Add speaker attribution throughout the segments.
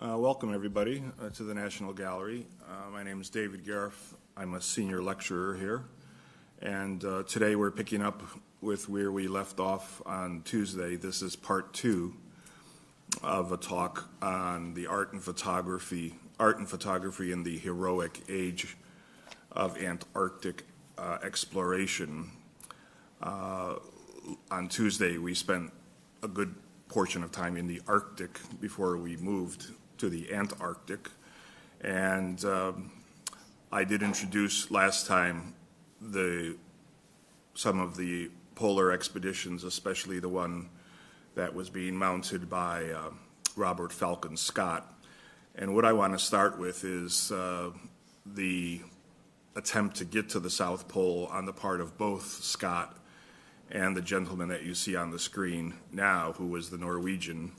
Speaker 1: Welcome, everybody, to the National Gallery. My name is David Gariff. I'm a senior lecturer here. And today we're picking up with where we left off on Tuesday. This is part 2 of a talk on the art and photography in the heroic age of Antarctic exploration. On Tuesday, we spent a good portion of time in the Arctic before we moved to the Antarctic. And I did introduce last time some of the polar expeditions, especially the one that was being mounted by Robert Falcon Scott. And what I want to start with is the attempt to get to the South Pole on the part of both Scott and the gentleman that you see on the screen now, who was the Norwegian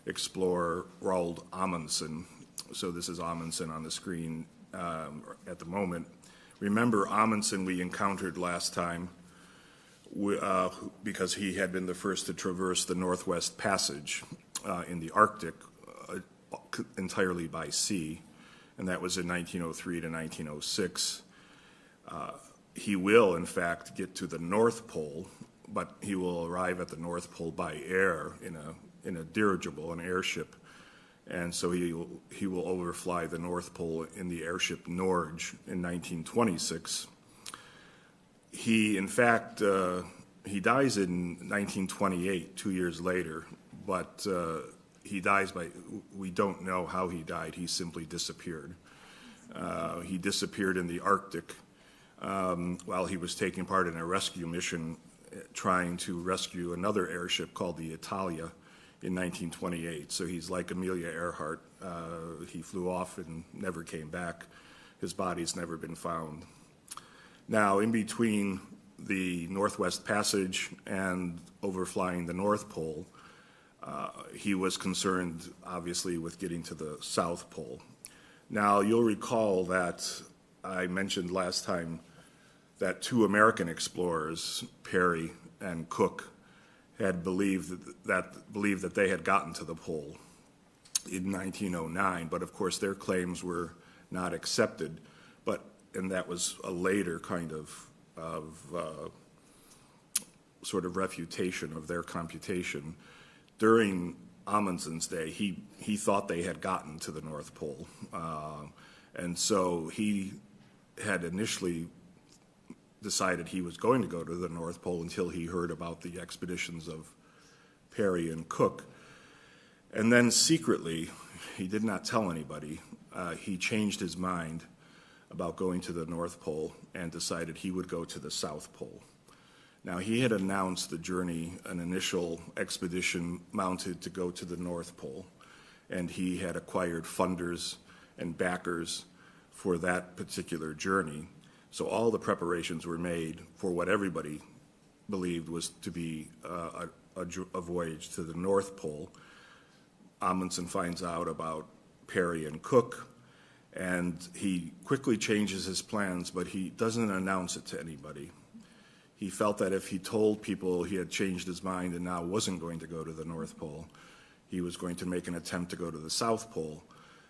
Speaker 1: explorer Roald Amundsen. So this is Amundsen on the screen at the moment. Remember, Amundsen we encountered last time because he had been the first to traverse the Northwest Passage in the Arctic entirely by sea, and that was in 1903 to 1906. He will, in fact, get to the North Pole, but he will arrive at the North Pole by air in a dirigible, an airship, and so he will overfly the North Pole in the airship Norge in 1926. He, in fact, he dies in 1928, 2 years later, but he dies we don't know how he died. He simply disappeared. He disappeared in the Arctic while he was taking part in a rescue mission trying to rescue another airship called the Italia in 1928. So he's like Amelia Earhart. He flew off and never came back. His body's never been found. Now, in between the Northwest Passage and overflying the North Pole, he was concerned, obviously, with getting to the South Pole. Now, you'll recall that I mentioned last time that 2 American explorers, Peary and Cook, had believed that they had gotten to the pole in 1909, but of course their claims were not accepted. And that was a later kind of sort of refutation of their computation. During Amundsen's day, he thought they had gotten to the North Pole, and so he had initially decided he was going to go to the North Pole until he heard about the expeditions of Peary and Cook. And then secretly, he did not tell anybody, he changed his mind about going to the North Pole and decided he would go to the South Pole. Now, he had announced the journey, an initial expedition mounted to go to the North Pole, and he had acquired funders and backers for that particular journey. So all the preparations were made for what everybody believed was to be a voyage to the North Pole. Amundsen finds out about Peary and Cook, and he quickly changes his plans, but he doesn't announce it to anybody. He felt that if he told people he had changed his mind and now wasn't going to go to the North Pole, he was going to make an attempt to go to the South Pole,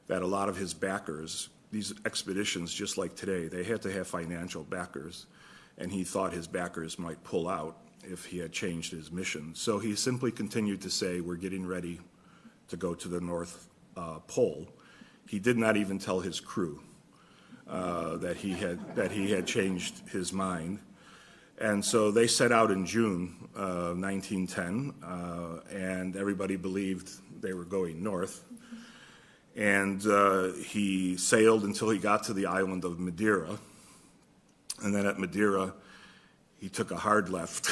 Speaker 1: that a lot of his backers, these expeditions, just like today, they had to have financial backers, and he thought his backers might pull out if he had changed his mission. So he simply continued to say, we're getting ready to go to the North Pole. He did not even tell his crew that he had changed his mind. And so they set out in June 1910, and everybody believed they were going north. And he sailed until he got to the island of Madeira. And then at Madeira, he took a hard left,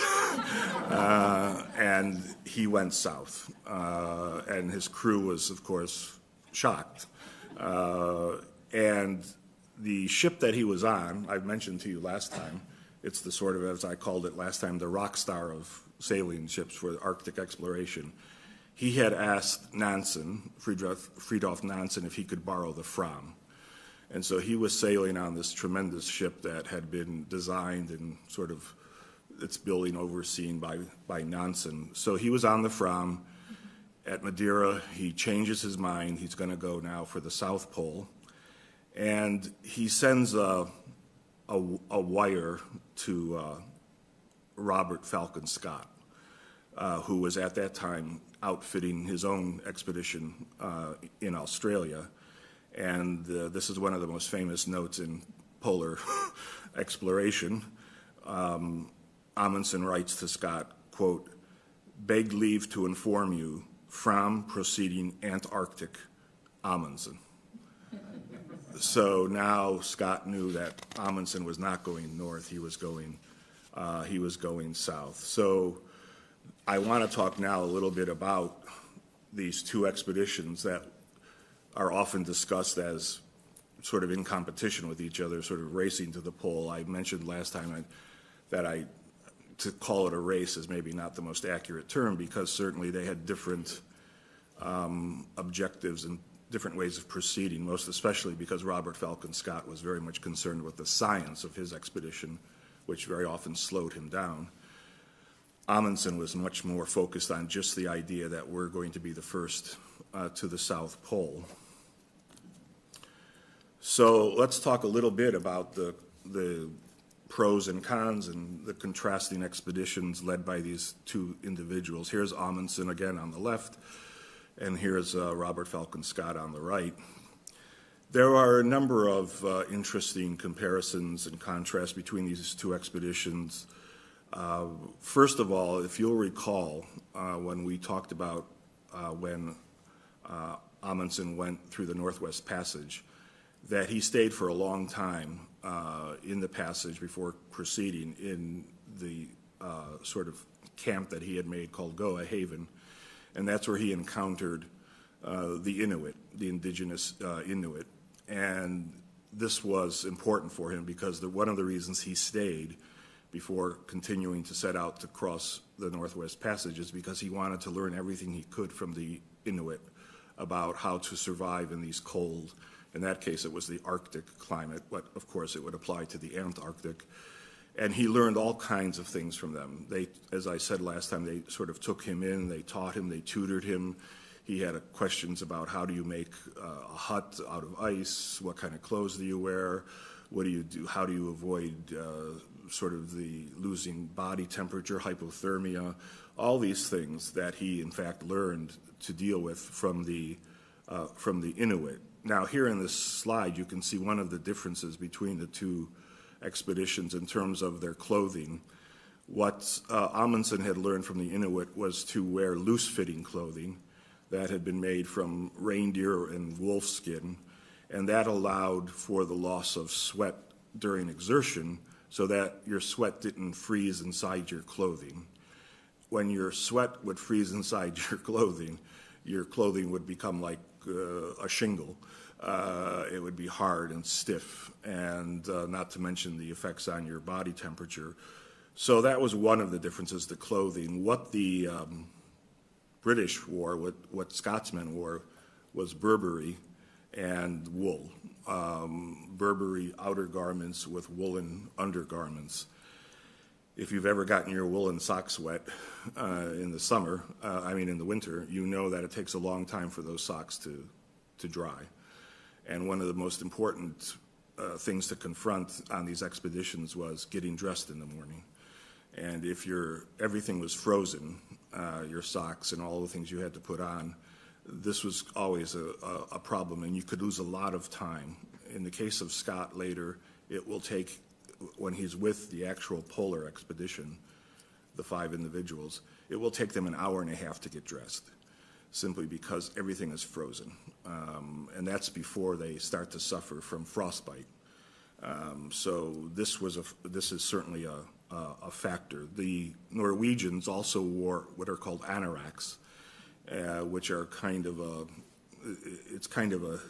Speaker 1: and he went south. And his crew was, of course, shocked. And the ship that he was on, I've mentioned to you last time, it's the sort of, as I called it last time, the rock star of sailing ships for Arctic exploration. He had asked Nansen, Fridtjof Nansen, if he could borrow the Fram. And so he was sailing on this tremendous ship that had been designed and sort of its building overseen by Nansen. So he was on the Fram, At Madeira, he changes his mind. He's going to go now for the South Pole. And he sends a wire to Robert Falcon Scott, who was at that time outfitting his own expedition in Australia. And this is one of the most famous notes in polar exploration. Amundsen writes to Scott, quote, "Beg leave to inform you, from proceeding Antarctic, Amundsen." So now Scott knew that Amundsen was not going north; he was going south. So I want to talk now a little bit about these two expeditions that are often discussed as sort of in competition with each other, sort of racing to the pole. I mentioned last time that to call it a race is maybe not the most accurate term, because certainly they had different objectives and different ways of proceeding, most especially because Robert Falcon Scott was very much concerned with the science of his expedition, which very often slowed him down. Amundsen was much more focused on just the idea that we're going to be the first to the South Pole. So let's talk a little bit about the pros and cons and the contrasting expeditions led by these two individuals. Here's Amundsen again on the left, and here's Robert Falcon Scott on the right. There are a number of interesting comparisons and contrasts between these two expeditions. First of all, if you'll recall, when we talked about when Amundsen went through the Northwest Passage, that he stayed for a long time in the passage before proceeding in the sort of camp that he had made called Goa Haven, and that's where he encountered the Inuit, the indigenous Inuit. And this was important for him because one of the reasons he stayed before continuing to set out to cross the Northwest Passage is because he wanted to learn everything he could from the Inuit about how to survive in these cold, in that case it was the Arctic climate, but of course it would apply to the Antarctic. And he learned all kinds of things from them. They, as I said last time, they sort of took him in, they taught him, they tutored him. He had questions about how do you make a hut out of ice, what kind of clothes do you wear, what do you do, how do you avoid sort of the losing body temperature, hypothermia, all these things that he in fact learned to deal with from the Inuit. Now here in this slide you can see one of the differences between the two expeditions in terms of their clothing. What Amundsen had learned from the Inuit was to wear loose-fitting clothing that had been made from reindeer and wolf skin, and that allowed for the loss of sweat during exertion so that your sweat didn't freeze inside your clothing. When your sweat would freeze inside your clothing would become like a shingle. It would be hard and stiff, and not to mention the effects on your body temperature. So that was one of the differences, the clothing. What the British wore, what Scotsmen wore, was Burberry and wool. Burberry outer garments with woolen undergarments. If you've ever gotten your woolen socks wet in the winter, you know that it takes a long time for those socks to dry. And one of the most important things to confront on these expeditions was getting dressed in the morning. And if everything was frozen, your socks and all the things you had to put on, this was always a problem, and you could lose a lot of time. In the case of Scott later, it will take, when he's with the actual polar expedition, the 5 individuals, it will take them an hour and a half to get dressed, simply because everything is frozen. And that's before they start to suffer from frostbite. So this is certainly a factor. The Norwegians also wore what are called anoraks, which are kind of a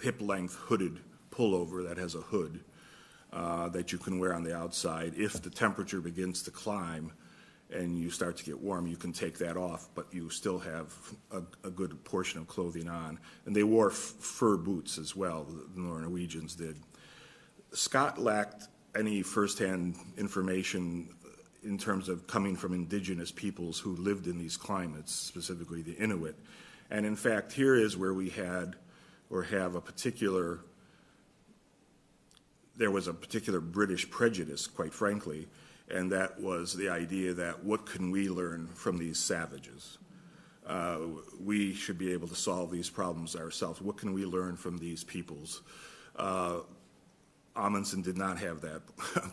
Speaker 1: hip-length hooded pullover that has a hood that you can wear on the outside. If the temperature begins to climb and you start to get warm, you can take that off, but you still have a good portion of clothing on. And they wore fur boots as well, the Norwegians did. Scott lacked any firsthand information in terms of coming from indigenous peoples who lived in these climates, specifically the Inuit. And in fact, here is where we had or have there was a particular British prejudice, quite frankly, and that was the idea that what can we learn from these savages? We should be able to solve these problems ourselves. What can we learn from these peoples? Amundsen did not have that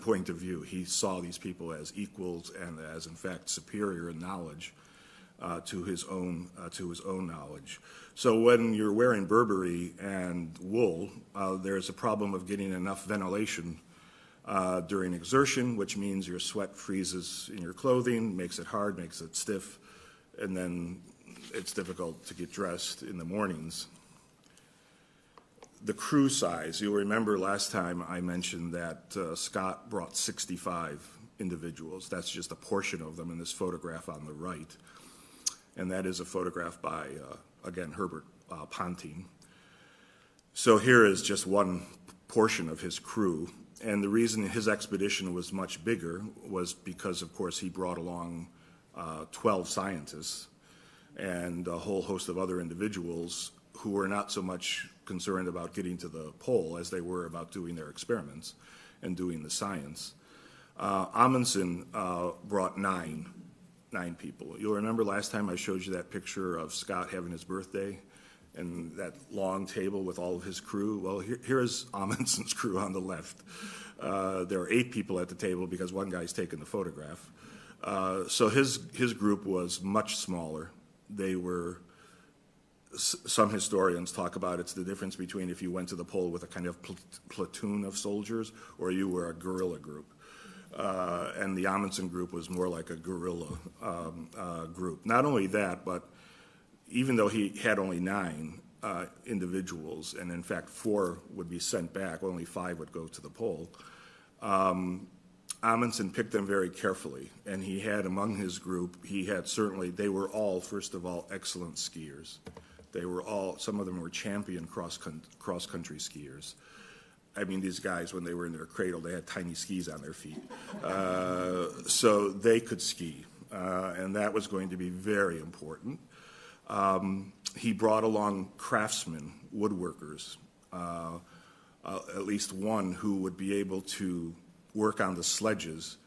Speaker 1: point of view. He saw these people as equals and as, in fact, superior in knowledge to his own knowledge. So when you're wearing Burberry and wool, there's a problem of getting enough ventilation during exertion, which means your sweat freezes in your clothing, makes it hard, makes it stiff, and then it's difficult to get dressed in the mornings. The crew size, you'll remember last time I mentioned that Scott brought 65 individuals. That's just a portion of them in this photograph on the right. And that is a photograph by, again, Herbert Ponting. So here is just one portion of his crew. And the reason his expedition was much bigger was because, of course, he brought along 12 scientists and a whole host of other individuals who were not so much concerned about getting to the pole as they were about doing their experiments and doing the science. Amundsen brought nine people. You'll remember last time I showed you that picture of Scott having his birthday and that long table with all of his crew. Well, here is Amundsen's crew on the left. There are 8 people at the table because one guy's taking the photograph. So his group was much smaller. They were, some historians talk about it's the difference between if you went to the pole with a kind of platoon of soldiers or you were a guerrilla group. And the Amundsen group was more like a guerrilla group. Not only that, but even though he had only 9 individuals, and in fact 4 would be sent back, only 5 would go to the pole, Amundsen picked them very carefully, and he had among his group, they were all, first of all, excellent skiers. They were all, some of them were champion cross-country skiers. I mean, these guys, when they were in their cradle, they had tiny skis on their feet. So they could ski, and that was going to be very important. He brought along craftsmen, woodworkers, at least one who would be able to work on the sledges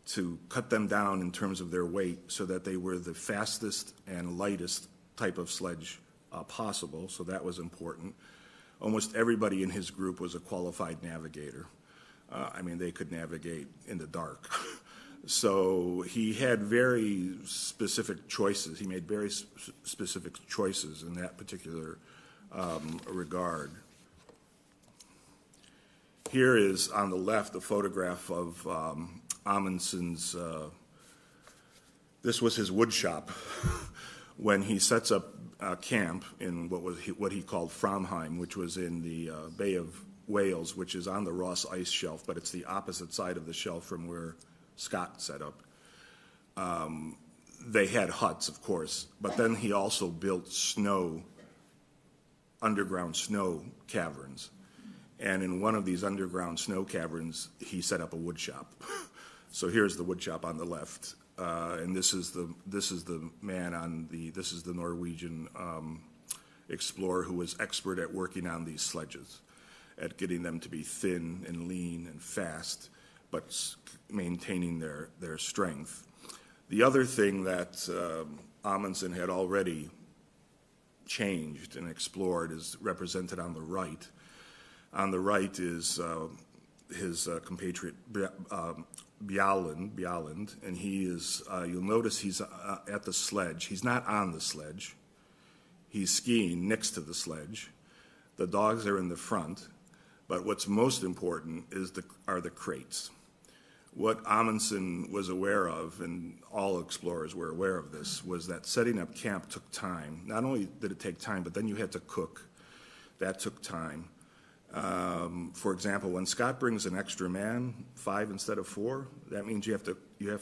Speaker 1: to cut them down in terms of their weight so that they were the fastest and lightest type of sledge possible, so that was important. Almost everybody in his group was a qualified navigator. I mean, they could navigate in the dark. So he had very specific choices. He made very specific choices in that particular regard. Here is on the left a photograph of Amundsen's, this was his wood shop when he sets up camp in what he called Framheim, which was in the Bay of Wales, which is on the Ross Ice Shelf, but it's the opposite side of the shelf from where Scott set up. They had huts, of course, but then he also built underground snow caverns. And in one of these underground snow caverns, he set up a wood shop. So here's the wood shop on the left. And this is the man this is the Norwegian explorer who was expert at working on these sledges, at getting them to be thin and lean and fast, but maintaining their strength. The other thing that Amundsen had already changed and explored is represented on the right. On the right is his compatriot Bjalland, and he is, you'll notice he's at the sledge. He's not on the sledge. He's skiing next to the sledge. The dogs are in the front, but what's most important are the crates. What Amundsen was aware of, and all explorers were aware of this, was that setting up camp took time. Not only did it take time, but then you had to cook. That took time. For example, when Scott brings an extra man, 5 instead of 4, that means you have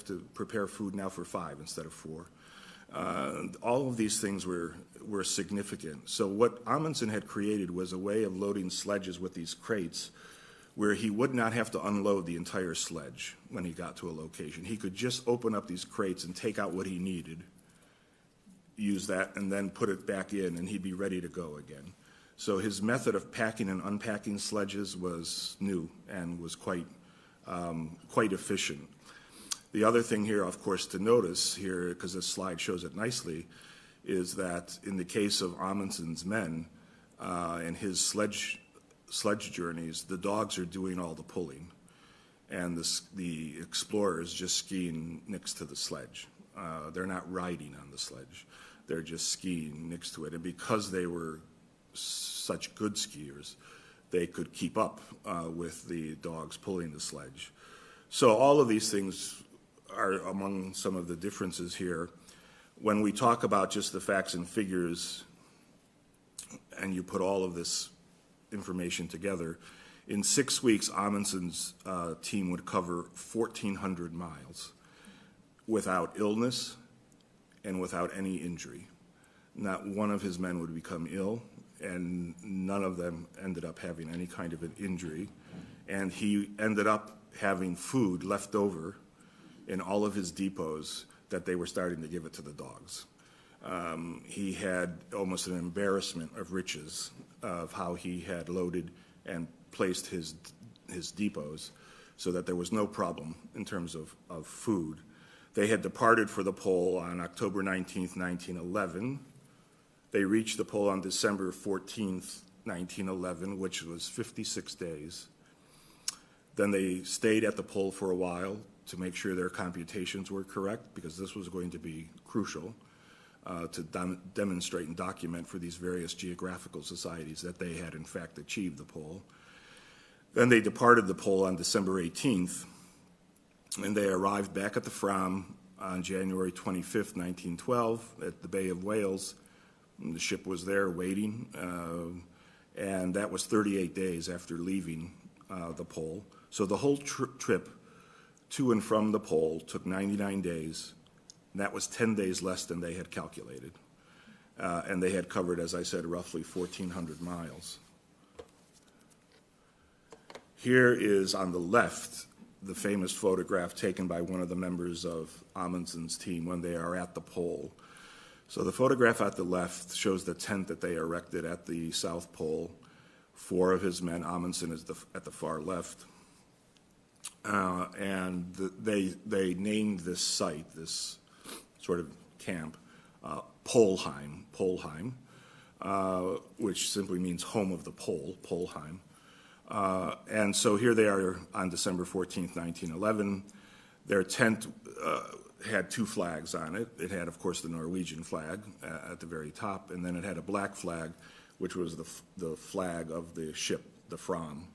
Speaker 1: to prepare food now for 5 instead of 4. All of these things were significant. So what Amundsen had created was a way of loading sledges with these crates where he would not have to unload the entire sledge when he got to a location. He could just open up these crates and take out what he needed use that and then put it back in, and he'd be ready to go again. So his method of packing and unpacking sledges was new and was quite efficient. The other thing here, of course, to notice here, because this slide shows it nicely, is that in the case of Amundsen's men and his sledge journeys, the dogs are doing all the pulling, and the explorers just skiing next to the sledge. They're not riding on the sledge. They're just skiing next to it. And because they were such good skiers, they could keep up with the dogs pulling the sledge. So all of these things are among some of the differences here. When we talk about just the facts and figures, and you put all of this information together, in 6 weeks, Amundsen's team would cover 1,400 miles without illness and without any injury. Not one of his men would become ill, and none of them ended up having any kind of an injury. And he ended up having food left over in all of his depots that they were starting to give it to the dogs. He had almost an embarrassment of riches of how he had loaded and placed his depots so that there was no problem in terms of food. They had departed for the pole on October 19th, 1911. They reached the pole on December 14th, 1911, which was 56 days. Then they stayed at the pole for a while to make sure their computations were correct, because this was going to be crucial to demonstrate and document for these various geographical societies that they had in fact achieved the pole. Then they departed the pole on December 18th, and they arrived back at the Fram on January 25th, 1912, at the Bay of Whales. And the ship was there waiting, and that was 38 days after leaving the pole. So the whole trip to and from the pole took 99 days, and that was 10 days less than they had calculated. And they had covered, as I said, roughly 1,400 miles. Here is on the left the famous photograph taken by one of the members of Amundsen's team when they are at the pole. So the photograph at the left shows the tent that they erected at the South Pole. 4 of his men, Amundsen is at the far left. And they named this site, this sort of camp, Polheim, which simply means home of the pole, Polheim. And so here they are on December 14th, 1911. Their tent had 2 flags on it. It had, of course, the Norwegian flag at the very top, and then it had a black flag, which was the flag of the ship, the Fram.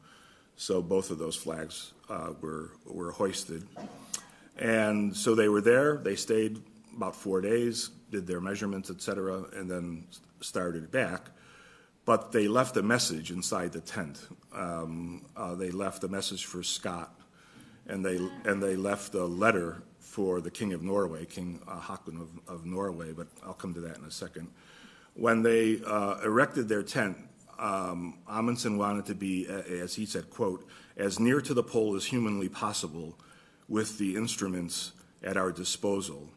Speaker 1: So both of those flags were hoisted. And so they were there. They stayed about 4 days, did their measurements, et cetera, and then started back. But they left a message inside the tent. They left a message for Scott, and they left a letter for the King of Norway, King Haakon of Norway, but I'll come to that in a second. When they erected their tent, Amundsen wanted to be, as he said, quote, as near to the pole as humanly possible with the instruments at our disposal.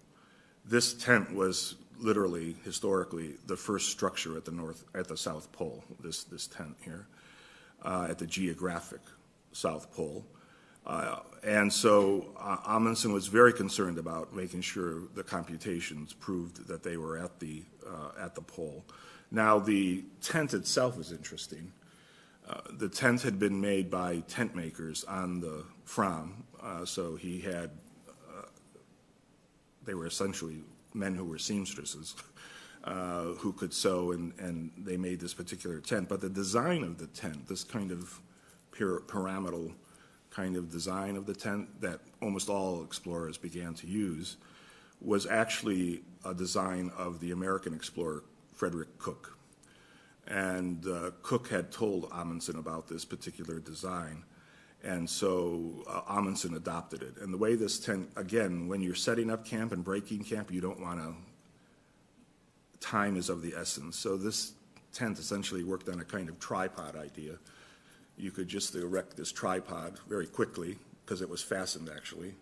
Speaker 1: This tent was literally, historically, the first structure at the South Pole, this tent here, at the geographic South Pole. And so Amundsen was very concerned about making sure the computations proved that they were at the pole. Now, the tent itself is interesting. The tent had been made by tent makers on the Fram, so he had, they were essentially men who were seamstresses who could sew, and they made this particular tent. But the design of the tent, this kind of pyramidal kind of design of the tent that almost all explorers began to use, was actually a design of the American explorer Frederick Cook. And Cook had told Amundsen about this particular design, and so Amundsen adopted it. And the way this tent, again, when you're setting up camp and breaking camp, you don't want to, time is of the essence. So this tent essentially worked on a kind of tripod idea. You could just erect this tripod very quickly, because it was fastened actually,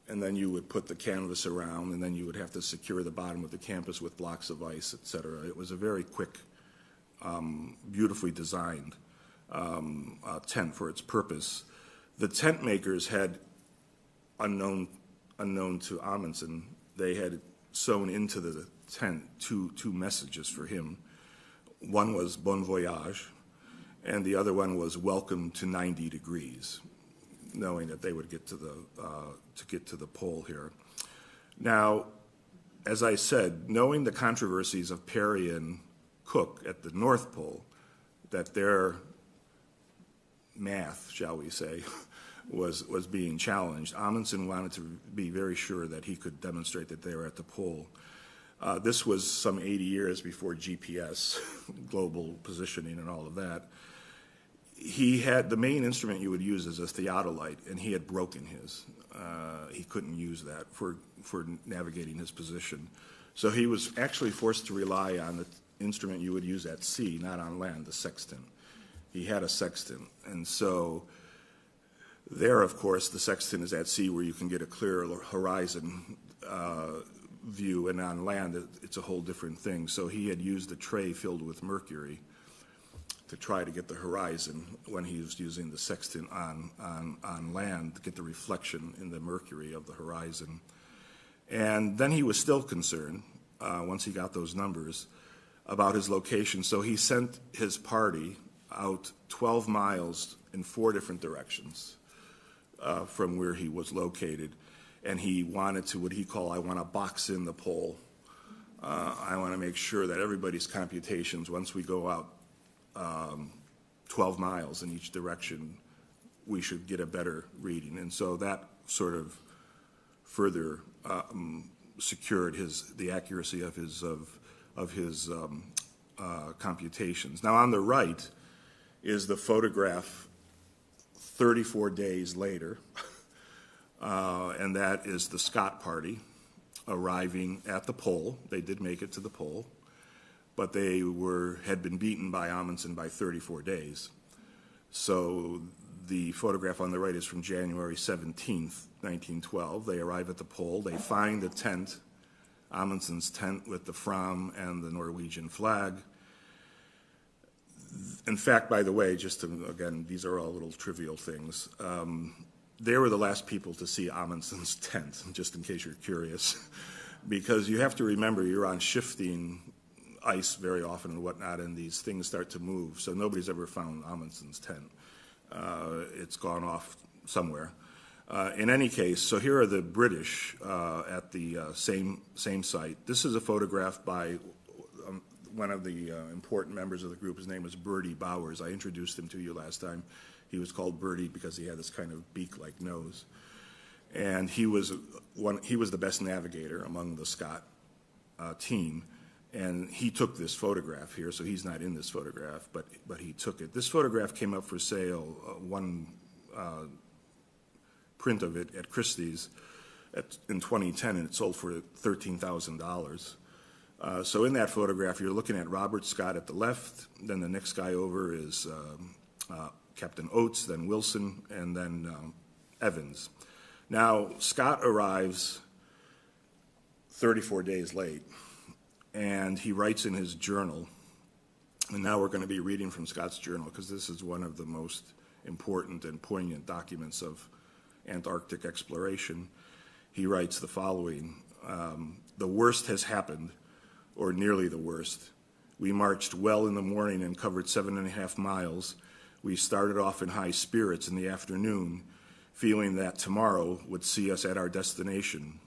Speaker 1: and then you would put the canvas around, and then you would have to secure the bottom of the canvas with blocks of ice, et cetera. It was a very quick, beautifully designed tent for its purpose. The tent makers had, unknown to Amundsen, they had sewn into the tent two messages for him. One was Bon Voyage, and the other one was Welcome to 90 degrees, knowing that they would get to the pole here. Now, as I said, knowing the controversies of Peary and Cook at the North Pole, that their math, shall we say, was being challenged, Amundsen wanted to be very sure that he could demonstrate that they were at the pole. This was some 80 years before GPS, global positioning and all of that. He had, the main instrument you would use is a theodolite, and he had broken his. He couldn't use that for navigating his position. So he was actually forced to rely on the instrument you would use at sea, not on land, the sextant. He had a sextant, and so there, of course, the sextant is at sea where you can get a clear horizon view, and on land it's a whole different thing. So he had used a tray filled with mercury to try to get the horizon when he was using the sextant on land to get the reflection in the mercury of the horizon. And then he was still concerned, once he got those numbers, about his location. So he sent his party out 12 miles in 4 different directions from where he was located. And he wanted to, what he called, I want to box in the pole. I want to make sure that everybody's computations, once we go out 12 miles in each direction, we should get a better reading. And so that sort of further secured the accuracy of his computations. Now on the right is the photograph 34 days later, and that is the Scott party arriving at the pole. They did make it to the pole, but they had been beaten by Amundsen by 34 days. So the photograph on the right is from January 17th, 1912. They arrive at the pole. They find the tent, Amundsen's tent with the Fram and the Norwegian flag. In fact, by the way, just to, again, these are all little trivial things. They were the last people to see Amundsen's tent, just in case you're curious, because you have to remember you're on shifting ice very often and whatnot, and these things start to move. So nobody's ever found Amundsen's tent. It's gone off somewhere. In any case, so here are the British at the same site. This is a photograph by one of the important members of the group. His name was Bertie Bowers. I introduced him to you last time. He was called Bertie because he had this kind of beak-like nose. And he was the best navigator among the Scott team. And he took this photograph here, so he's not in this photograph, but he took it. This photograph came up for sale, one print of it at Christie's in 2010, and it sold for $13,000. So in that photograph, you're looking at Robert Scott at the left, then the next guy over is Captain Oates, then Wilson, and then Evans. Now, Scott arrives 34 days late, and he writes in his journal, and now we're going to be reading from Scott's journal because this is one of the most important and poignant documents of Antarctic exploration. He writes the following: the worst has happened, or nearly the worst. We marched well in the morning and covered 7.5 miles. We started off in high spirits in the afternoon, feeling that tomorrow would see us at our destination.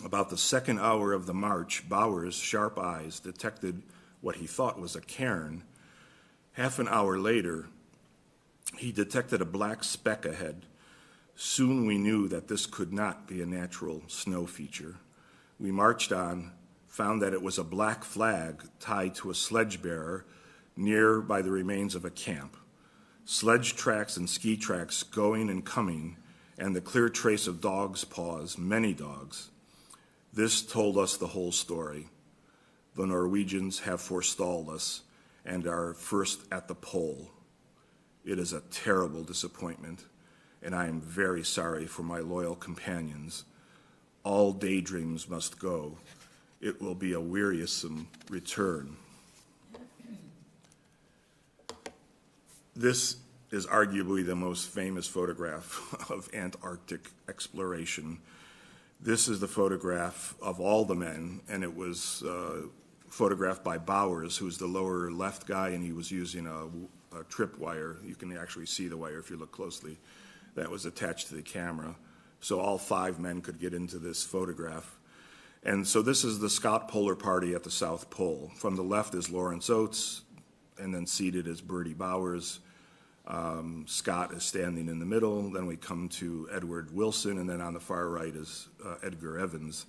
Speaker 1: About the second hour of the march, Bowers' sharp eyes detected what he thought was a cairn. Half an hour later, he detected a black speck ahead. Soon we knew that this could not be a natural snow feature. We marched on, found that it was a black flag tied to a sledge bearer near by the remains of a camp. Sledge tracks and ski tracks going and coming, and the clear trace of dogs' paws, many dogs. This told us the whole story. The Norwegians have forestalled us and are first at the pole. It is a terrible disappointment, and I am very sorry for my loyal companions all daydreams must go. It will be a wearisome return. This is arguably the most famous photograph of Antarctic exploration. This is the photograph of all the men, and it was photographed by Bowers, who's the lower left guy, and he was using a trip wire. You can actually see the wire if you look closely. That was attached to the camera. So all 5 men could get into this photograph. And so this is the Scott Polar Party at the South Pole. From the left is Lawrence Oates, and then seated is Bertie Bowers. Scott is standing in the middle. Then we come to Edward Wilson, and then on the far right is Edgar Evans.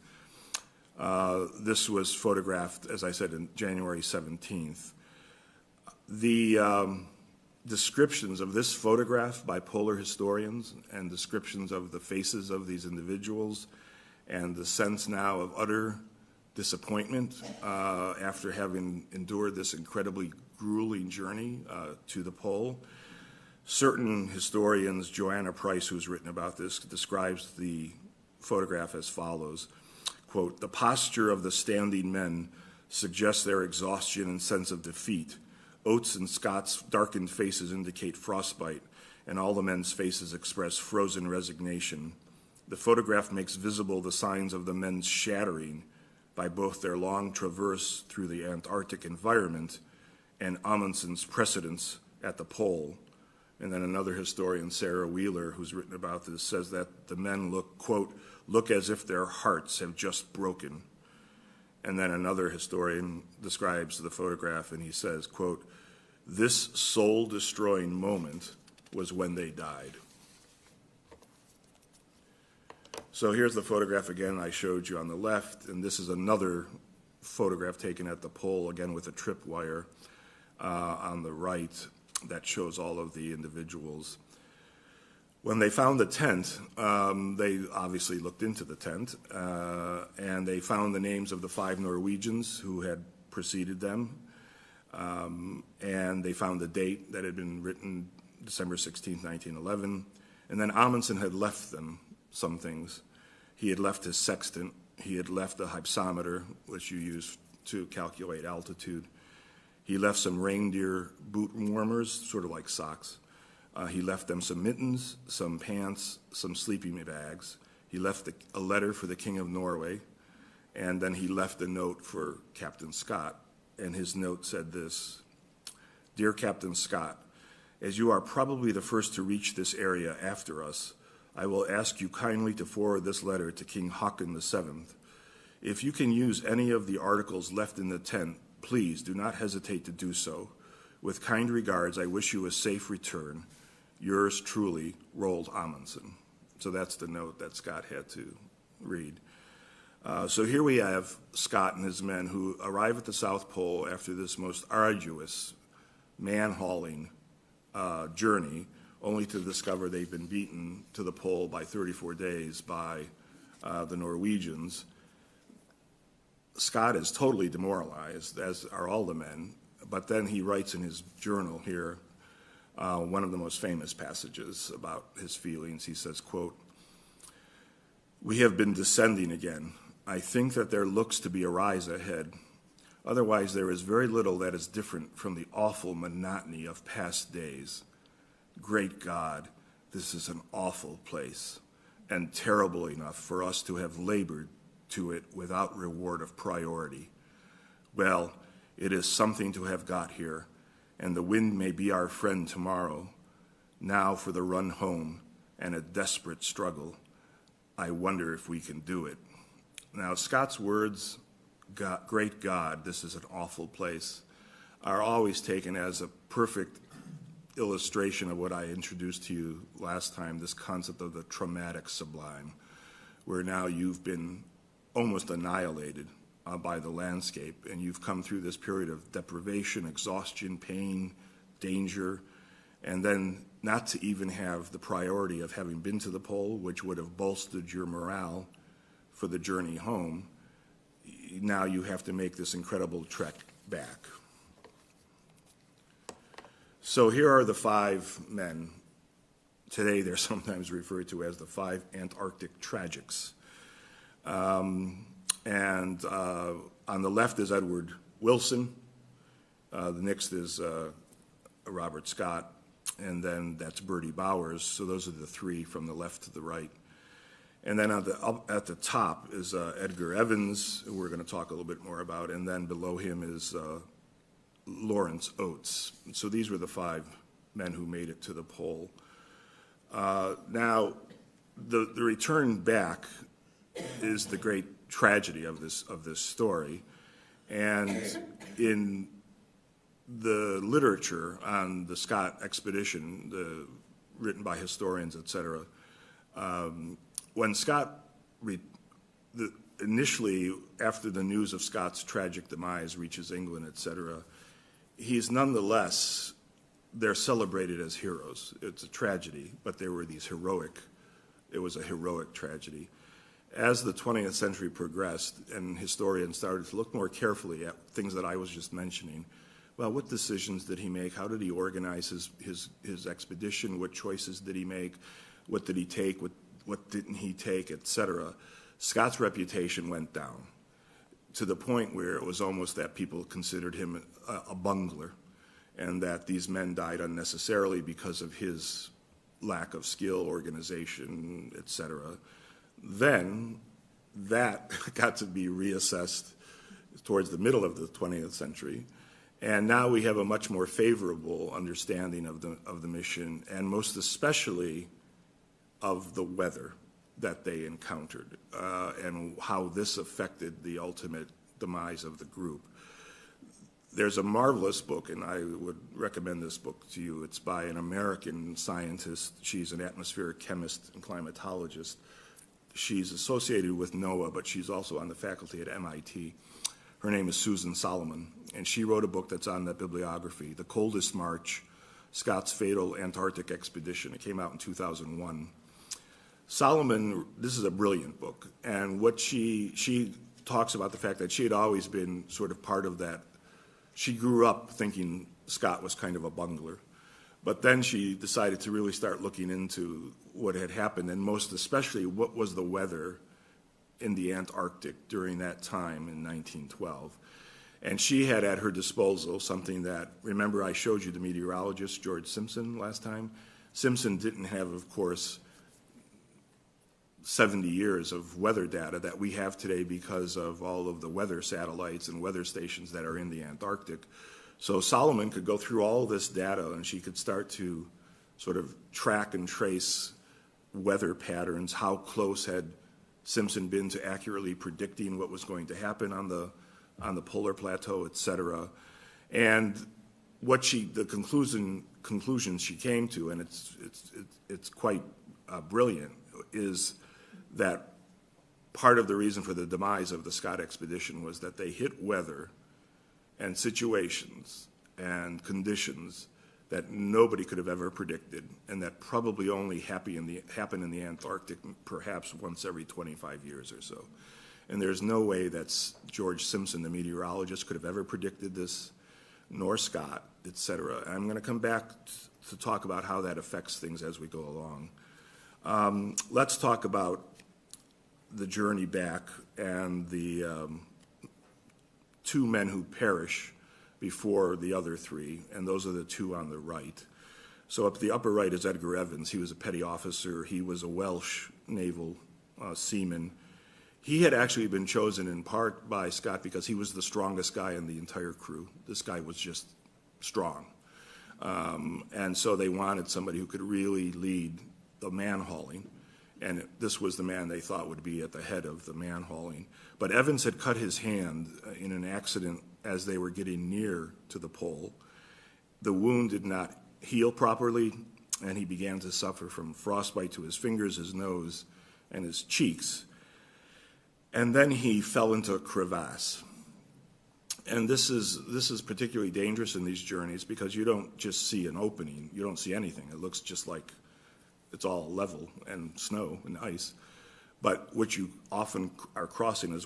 Speaker 1: This was photographed, as I said, on January 17th. The descriptions of this photograph by polar historians and descriptions of the faces of these individuals and the sense now of utter disappointment after having endured this incredibly grueling journey to the pole. Certain historians, Joanna Price, who's written about this, describes the photograph as follows, quote, "The posture of the standing men suggests their exhaustion and sense of defeat. Oates and Scott's darkened faces indicate frostbite, and all the men's faces express frozen resignation. The photograph makes visible the signs of the men's shattering by both their long traverse through the Antarctic environment and Amundsen's precedence at the pole." And then another historian, Sarah Wheeler, who's written about this, says that the men look, quote, "look as if their hearts have just broken." And then another historian describes the photograph, and he says, quote, "This soul-destroying moment was when they died." So here's the photograph again I showed you on the left, and this is another photograph taken at the pole, again with a tripwire on the right that shows all of the individuals. When they found the tent, they obviously looked into the tent, and they found the names of the 5 Norwegians who had preceded them, and they found the date that had been written, December 16, 1911, and then Amundsen had left them some things. He had left his sextant, he had left a hypsometer, which you use to calculate altitude. He left some reindeer boot warmers, sort of like socks. He left them some mittens, some pants, some sleeping bags. He left a letter for the King of Norway, and then he left a note for Captain Scott, and his note said this, "Dear Captain Scott, as you are probably the first to reach this area after us, I will ask you kindly to forward this letter to King Haakon VII. If you can use any of the articles left in the tent, please do not hesitate to do so. With kind regards, I wish you a safe return. Yours truly, Roald Amundsen." So that's the note that Scott had to read. So here we have Scott and his men who arrive at the South Pole after this most arduous, man-hauling journey, only to discover they've been beaten to the pole by 34 days by the Norwegians. Scott is totally demoralized, as are all the men, but then he writes in his journal here one of the most famous passages about his feelings. He says, quote, "We have been descending again. I think that there looks to be a rise ahead. Otherwise, there is very little that is different from the awful monotony of past days. Great God, this is an awful place, and terrible enough for us to have labored to it without reward of priority. Well, it is something to have got here, and the wind may be our friend tomorrow. Now for the run home and a desperate struggle. I wonder if we can do it." Now, Scott's words, "Great God, this is an awful place," are always taken as a perfect illustration of what I introduced to you last time, this concept of the traumatic sublime, where now you've been almost annihilated by the landscape, and you've come through this period of deprivation, exhaustion, pain, danger, and then not to even have the priority of having been to the pole, which would have bolstered your morale for the journey home. Now you have to make this incredible trek back. So here are the 5 men. Today they're sometimes referred to as the 5 Antarctic tragics. And on the left is Edward Wilson. The next is Robert Scott, and then that's Bertie Bowers. So those are the three from the left to the right. And then at the top is Edgar Evans, who we're going to talk a little bit more about, and then below him is Lawrence Oates. So these were the 5 men who made it to the pole. Now, the return back is the great tragedy of this story, and in the literature on the Scott expedition, written by historians, etc. When Scott, initially, after the news of Scott's tragic demise reaches England, etc., he's nonetheless, they're celebrated as heroes. It's a tragedy, but it was a heroic tragedy. As the 20th century progressed and historians started to look more carefully at things that I was just mentioning, well, what decisions did he make? How did he organize his expedition? What choices did he make? What did he take? What didn't he take, etc.? Scott's reputation went down to the point where it was almost that people considered him a bungler, and that these men died unnecessarily because of his lack of skill, organization, etc. Then that got to be reassessed towards the middle of the 20th century, and now we have a much more favorable understanding of the mission, and most especially of the weather that they encountered, and how this affected the ultimate demise of the group. There's a marvelous book, and I would recommend this book to you. It's by an American scientist. She's an atmospheric chemist and climatologist. She's associated with NOAA, but she's also on the faculty at MIT. Her name is Susan Solomon, and she wrote a book that's on that bibliography, The Coldest March, Scott's Fatal Antarctic Expedition. It came out in 2001. Solomon, this is a brilliant book, and what she talks about the fact that she had always been sort of part of that. She grew up thinking Scott was kind of a bungler, but then she decided to really start looking into what had happened, and most especially what was the weather in the Antarctic during that time in 1912. And she had at her disposal something that, remember I showed you the meteorologist George Simpson last time? Simpson didn't have, of course, 70 years of weather data that we have today because of all of the weather satellites and weather stations that are in the Antarctic. So Solomon could go through all this data, and she could start to sort of track and trace weather patterns. How close had Simpson been to accurately predicting what was going to happen on the polar plateau, et cetera? And what the conclusion she came to, and it's quite brilliant, is that part of the reason for the demise of the Scott expedition was that they hit weather and situations and conditions that nobody could have ever predicted, and that probably only happen in the Antarctic perhaps once every 25 years or so. And there's no way that George Simpson, the meteorologist, could have ever predicted this, nor Scott, et cetera. And I'm going to come back to talk about how that affects things as we go along. Let's talk about the journey back and the 2 men who perish before the other 3, and those are the 2 on the right. So up the upper right is Edgar Evans. He was a petty officer. He was a Welsh naval seaman. He had actually been chosen in part by Scott because he was the strongest guy in the entire crew. This guy was just strong. And so they wanted somebody who could really lead the man-hauling, and this was the man they thought would be at the head of the man-hauling. But Evans had cut his hand in an accident as they were getting near to the pole. The wound did not heal properly, and he began to suffer from frostbite to his fingers, his nose, and his cheeks. And then he fell into a crevasse. And this is particularly dangerous in these journeys because you don't just see an opening. You don't see anything. It looks just like it's all level and snow and ice. But what you often are crossing is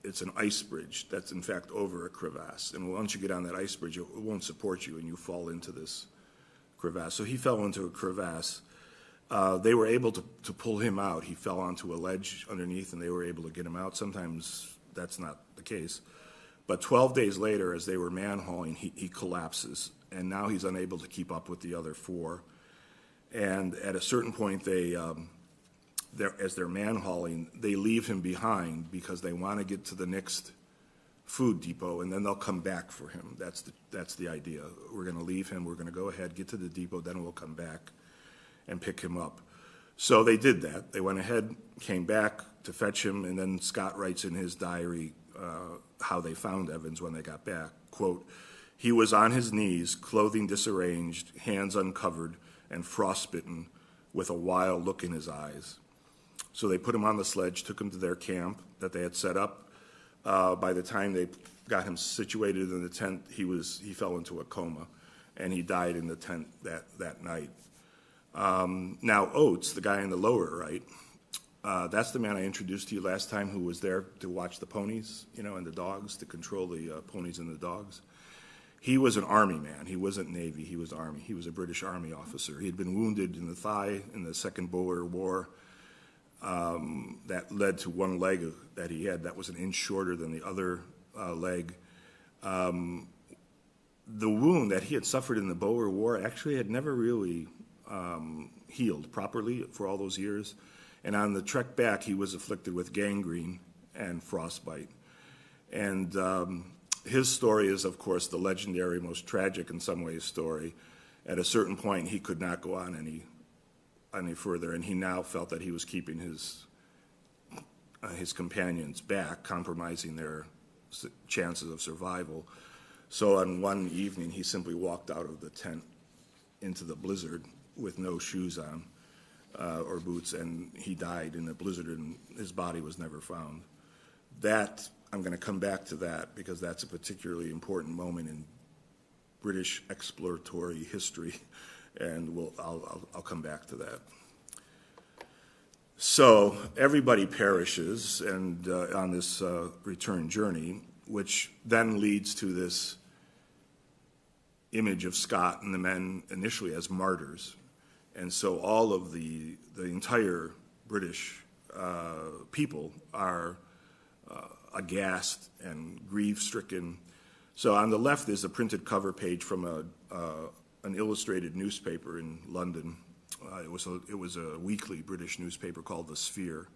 Speaker 1: it's an ice bridge that's in fact over a crevasse. And once you get on that ice bridge, it won't support you and you fall into this crevasse. So he fell into a crevasse. they were able to pull him out. He fell onto a ledge underneath, and they were able to get him out. Sometimes that's not the case. But 12 days later, as they were man-hauling, he collapses, and now he's unable to keep up with the other four. And at a certain point, as they're man-hauling, they leave him behind because they want to get to the next food depot, and then they'll come back for him. That's the idea. We're going to leave him. We're going to go ahead, get to the depot, then we'll come back and pick him up. So they did that. They went ahead, came back to fetch him, and then Scott writes in his diary how they found Evans when they got back. Quote, "He was on his knees, clothing disarranged, hands uncovered, and frostbitten, with a wild look in his eyes." So they put him on the sledge, took him to their camp that they had set up. By the time they got him situated in the tent, he fell into a coma, and he died in the tent that night. Now Oates, the guy in the lower right, that's the man I introduced to you last time who was there to watch the ponies, and the dogs, to control the ponies and the dogs. He was an Army man. He wasn't Navy. He was Army. He was a British Army officer. He had been wounded in the thigh in the Second Boer War. That led to one leg that he had that was an inch shorter than the other leg. The wound that he had suffered in the Boer War actually had never really healed properly for all those years. And on the trek back, he was afflicted with gangrene and frostbite. And his story is, of course, the legendary, most tragic in some ways story. At a certain point, he could not go on any further, and he now felt that he was keeping his companions back, compromising their chances of survival. So on one evening, he simply walked out of the tent into the blizzard with no shoes on or boots, and he died in the blizzard, and his body was never found. That, I'm going to come back to that because that's a particularly important moment in British exploratory history, and I'll come back to that. So everybody perishes and on this return journey, which then leads to this image of Scott and the men initially as martyrs. And so all of the entire British people are aghast and grief-stricken. So on the left is a printed cover page from an illustrated newspaper in London. It was a weekly British newspaper called The Sphere.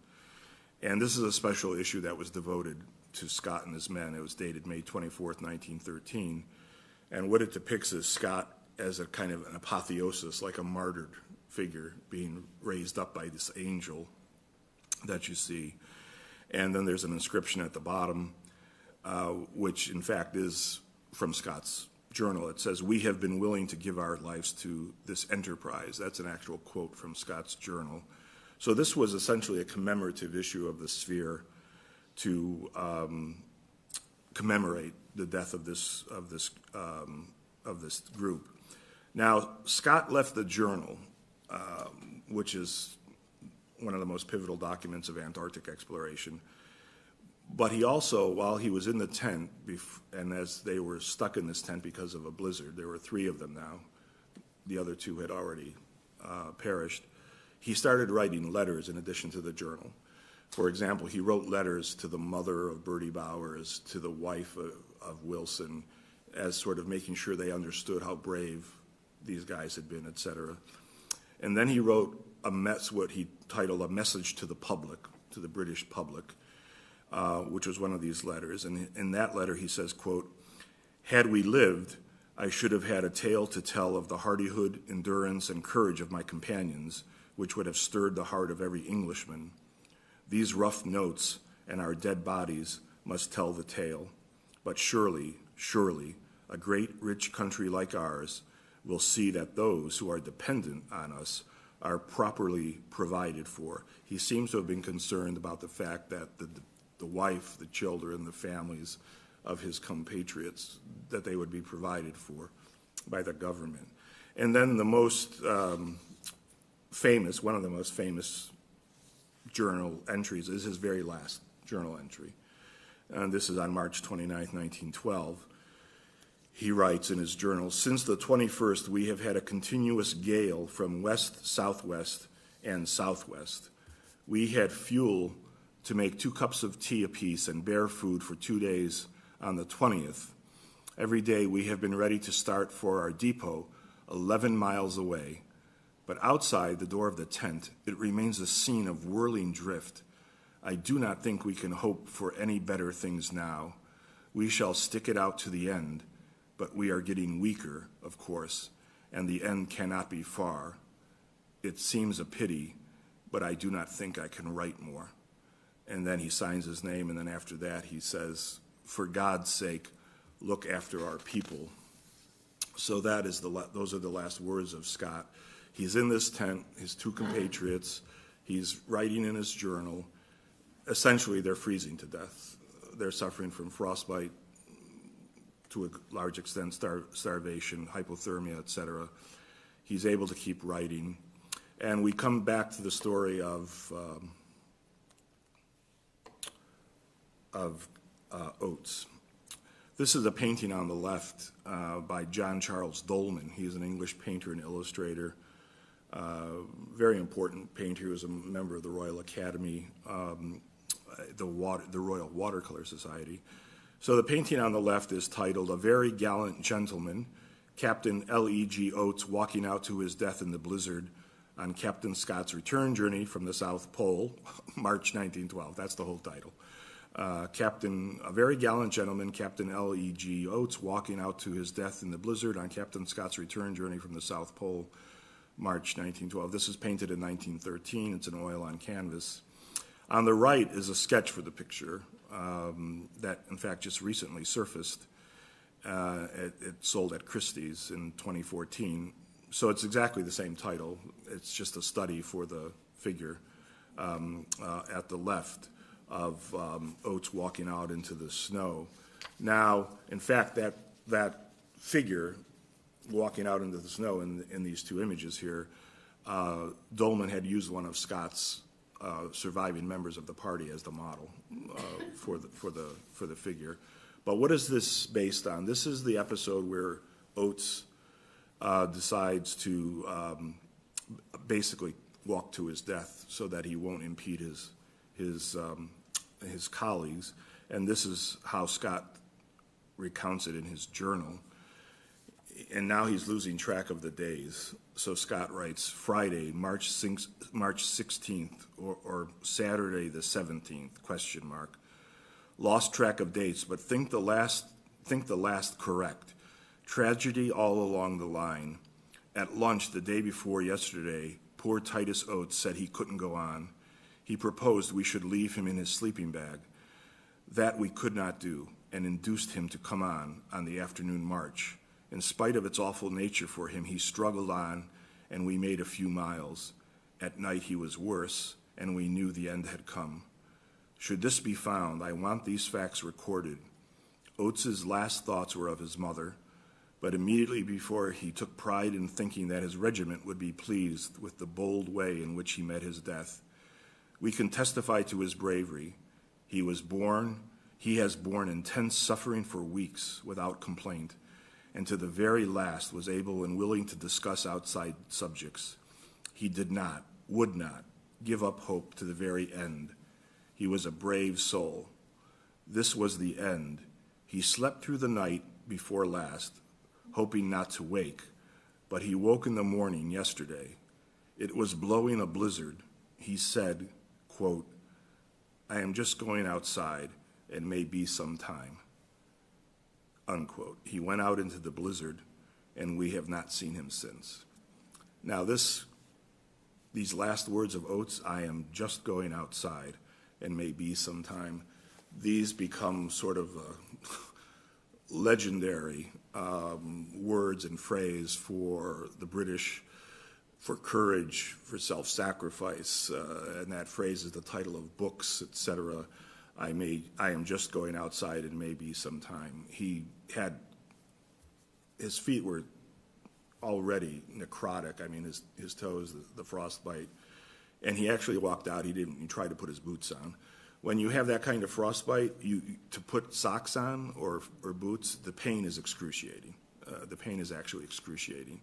Speaker 1: And this is a special issue that was devoted to Scott and his men. It was dated May 24th, 1913. And what it depicts is Scott as a kind of an apotheosis, like a martyred figure being raised up by this angel that you see. And then there's an inscription at the bottom, which in fact is from Scott's journal. It says, "We have been willing to give our lives to this enterprise." That's an actual quote from Scott's journal. So this was essentially a commemorative issue of the Sphere to commemorate the death of this group. Now, Scott left the journal, which is one of the most pivotal documents of Antarctic exploration. But he also, while he was in the tent, and as they were stuck in this tent because of a blizzard, there were 3 of them now, the other 2 had already perished, he started writing letters in addition to the journal. For example, he wrote letters to the mother of Bertie Bowers, to the wife of Wilson, as sort of making sure they understood how brave these guys had been, etc. And then he wrote what he titled A Message to the Public, to the British public, which was one of these letters. And in that letter he says, quote, "Had we lived, I should have had a tale to tell of the hardihood, endurance, and courage of my companions, which would have stirred the heart of every Englishman. These rough notes and our dead bodies must tell the tale. But surely, a great rich country like ours will see that those who are dependent on us are properly provided for." He seems to have been concerned about the fact that the wife, the children, the families of his compatriots, that they would be provided for by the government. And then the most famous, one of the most famous journal entries is his very last journal entry. And this is on March 29th, 1912. He writes in his journal, "Since the 21st, we have had a continuous gale from west-southwest and southwest. We had fuel to make 2 cups of tea apiece and bear food for 2 days on the 20th. Every day we have been ready to start for our depot 11 miles away. But outside the door of the tent, it remains a scene of whirling drift. I do not think we can hope for any better things now. We shall stick it out to the end, but we are getting weaker, of course, and the end cannot be far. It seems a pity, but I do not think I can write more. And then he signs his name, and then after that he says, for God's sake, look after our people. So that is those are the last words of Scott. He's in this tent, his 2 compatriots, he's writing in his journal. Essentially, they're freezing to death. They're suffering from frostbite, to a large extent starvation, hypothermia, etc. He's able to keep writing. And we come back to the story of Oates. This is a painting on the left by John Charles Dolman. He is an English painter and illustrator, very important painter. He was a member of the Royal Academy, the Royal Watercolor Society. So the painting on the left is titled, A Very Gallant Gentleman, Captain L.E.G. Oates Walking Out to His Death in the Blizzard on Captain Scott's Return Journey from the South Pole, March 1912. That's the whole title. A Very Gallant Gentleman, Captain L.E.G. Oates Walking Out to His Death in the Blizzard on Captain Scott's Return Journey from the South Pole, March 1912. This is painted in 1913. It's an oil on canvas. On the right is a sketch for the picture that, in fact, just recently surfaced. It sold at Christie's in 2014. So it's exactly the same title. It's just a study for the figure at the left of Oates walking out into the snow. Now, in fact, that figure walking out into the snow in these 2 images here, Dolman had used one of Scott's surviving members of the party as the model for the figure. But what is this based on? This is the episode where Oates decides to basically walk to his death so that he won't impede his colleagues, and this is how Scott recounts it in his journal. And now he's losing track of the days. So Scott writes, Friday, March 16th, or Saturday the 17th, ? Lost track of dates, but think the last correct. Tragedy all along the line. At lunch the day before yesterday, poor Titus Oates said he couldn't go on. He proposed we should leave him in his sleeping bag. That we could not do, and induced him to come on the afternoon march. In spite of its awful nature for him, he struggled on, and we made a few miles. At night he was worse, and we knew the end had come. Should this be found, I want these facts recorded. Oates's last thoughts were of his mother, but immediately before he took pride in thinking that his regiment would be pleased with the bold way in which he met his death. We can testify to his bravery. He has borne intense suffering for weeks without complaint, and to the very last was able and willing to discuss outside subjects. He would not give up hope to the very end. He was a brave soul. This was the end. He slept through the night before last, hoping not to wake, but he woke in the morning yesterday. It was blowing a blizzard. He said, quote, I am just going outside and may be some time. Unquote. He went out into the blizzard, and we have not seen him since. Now these last words of Oates, I am just going outside and may be some time, these become sort of legendary words and phrase for the British, for courage, for self-sacrifice, and that phrase is the title of books, etc. I am just going outside and maybe some time. His feet were already necrotic. I mean, his toes, the frostbite, and he actually walked out. He tried to put his boots on. When you have that kind of frostbite, to put socks on or boots, the pain is excruciating. The pain is actually excruciating.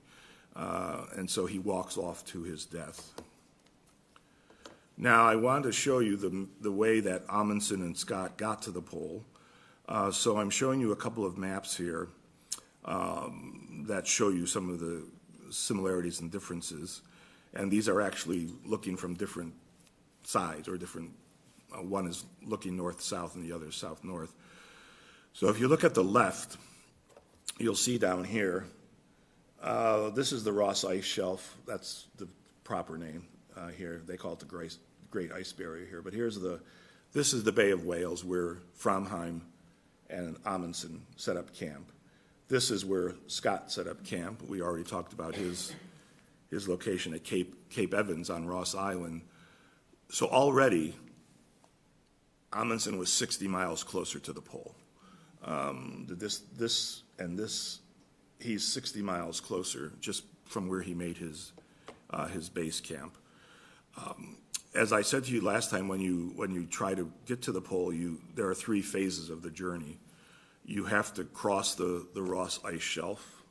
Speaker 1: And so he walks off to his death. Now, I want to show you the way that Amundsen and Scott got to the pole. So I'm showing you a couple of maps here that show you some of the similarities and differences. And these are actually looking from different sides, or different, one is looking north-south and the other is south-north. So if you look at the left, you'll see down here, this is the Ross Ice Shelf. That's the proper name here. They call it the Great Ice Barrier here. But this is the Bay of Whales, where Framheim and Amundsen set up camp. This is where Scott set up camp. We already talked about his location at Cape Evans on Ross Island. So already, Amundsen was 60 miles closer to the pole. He's 60 miles closer just from where he made his base camp. As I said to you last time, when you try to get to the pole, there are 3 phases of the journey. You have to cross the Ross Ice Shelf,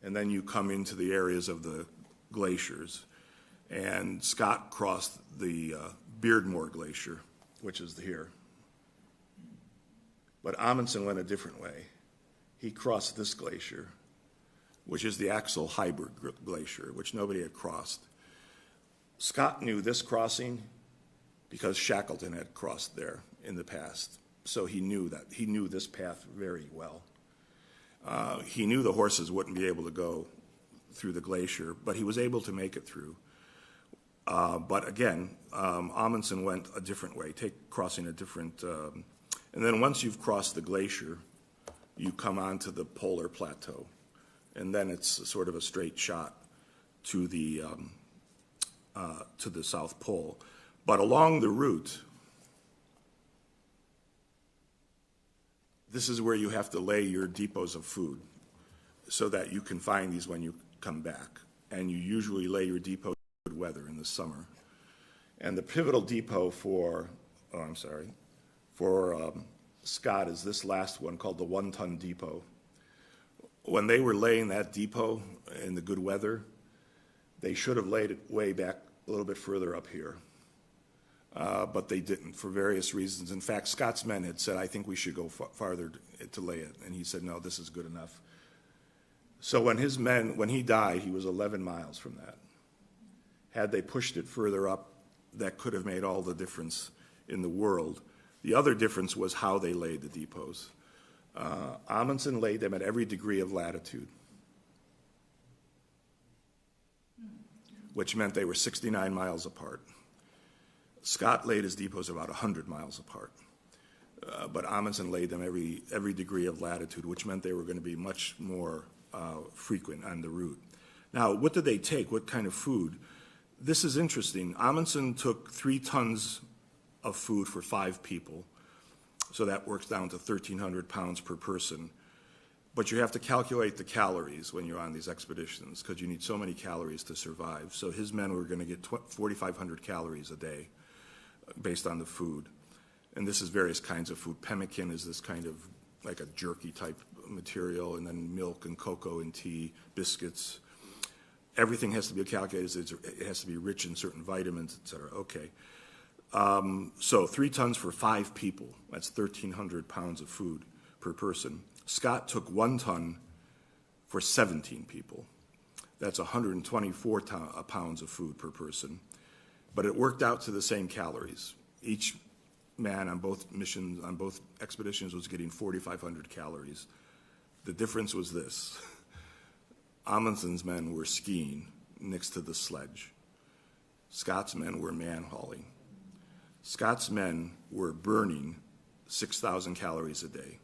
Speaker 1: and then you come into the areas of the glaciers. And Scott crossed the Beardmore Glacier, which is here. But Amundsen went a different way. He crossed this glacier, which is the Axel Heiberg Glacier, which nobody had crossed. Scott knew this crossing because Shackleton had crossed there in the past. So he knew this path very well. He knew the horses wouldn't be able to go through the glacier, but he was able to make it through. But again, Amundsen went a different way, crossing a different, and then once you've crossed the glacier, you come onto the polar plateau, and then it's sort of a straight shot to the South Pole. But along the route, this is where you have to lay your depots of food so that you can find these when you come back. And you usually lay your depots in good weather in the summer. And the pivotal depot for Scott is this last one called the 1-ton depot. When they were laying that depot in the good weather, they should have laid it way back a little bit further up here. But they didn't for various reasons. In fact, Scott's men had said, I think we should go farther to lay it. And he said, no, this is good enough. So when he died, he was 11 miles from that. Had they pushed it further up, that could have made all the difference in the world. The other difference was how they laid the depots. Amundsen laid them at every degree of latitude, which meant they were 69 miles apart. Scott laid his depots about 100 miles apart. But Amundsen laid them every degree of latitude, which meant they were going to be much more frequent on the route. Now, what did they take? What kind of food? This is interesting. Amundsen took 3 tons of food for 5 people. So that works down to 1,300 pounds per person. But you have to calculate the calories when you're on these expeditions because you need so many calories to survive. So his men were going to get 4,500 calories a day based on the food. And this is various kinds of food. Pemmican is this kind of like a jerky type material, and then milk and cocoa and tea, biscuits. Everything has to be calculated. It has to be rich in certain vitamins, et cetera. Okay. So 3 tons for 5 people. That's 1,300 pounds of food per person. Scott took 1 ton for 17 people. That's 124 pounds of food per person. But it worked out to the same calories. Each man on both missions, on both expeditions, was getting 4,500 calories. The difference was this. Amundsen's men were skiing next to the sledge. Scott's men were man-hauling. Scott's men were burning 6,000 calories a day.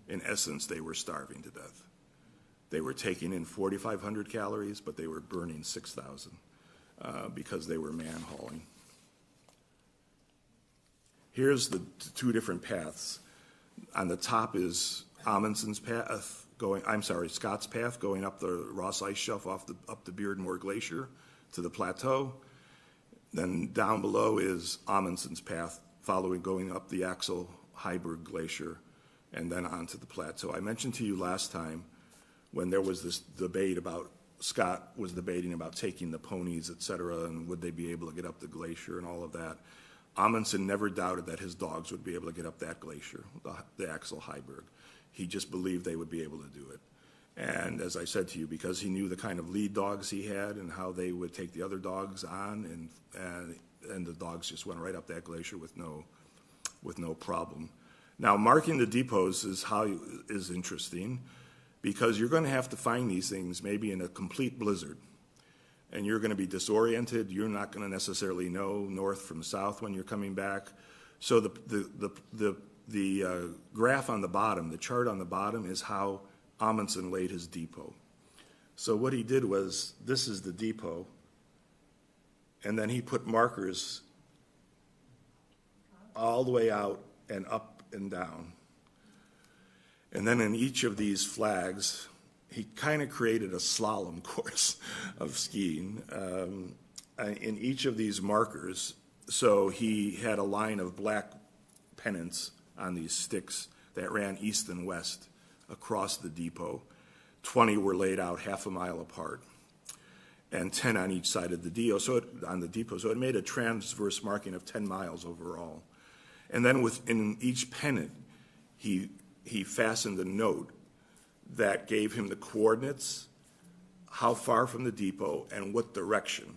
Speaker 1: In essence, they were starving to death. They were taking in 4,500 calories, but they were burning 6,000 because they were man-hauling. Here's the 2 different paths. On the top is Amundsen's path, Scott's path going up the Ross Ice Shelf up the Beardmore Glacier to the plateau. Then down below is Amundsen's path, going up the Axel Heiberg Glacier, and then onto the plateau. I mentioned to you last time when there was this debate about Scott was debating about taking the ponies, et cetera, and would they be able to get up the glacier and all of that. Amundsen never doubted that his dogs would be able to get up that glacier, the Axel Heiberg. He just believed they would be able to do it. And as I said to you, because he knew the kind of lead dogs he had and how they would take the other dogs on, and the dogs just went right up that glacier with no problem. Now, marking the depots is interesting, because you're going to have to find these things maybe in a complete blizzard. And you're going to be disoriented. You're not going to necessarily know north from south when you're coming back. So the graph on the bottom, the chart on the bottom, is how Amundsen laid his depot. So what he did was, this is the depot, and then he put markers all the way out and up and down. And then in each of these flags, he kind of created a slalom course of skiing in each of these markers. So he had a line of black pennants on these sticks that ran east and west across the depot. 20 were laid out half a mile apart, and 10 on each side of the depot. So it made a transverse marking of 10 miles overall. And then within each pennant, he fastened a note that gave him the coordinates, how far from the depot, and what direction.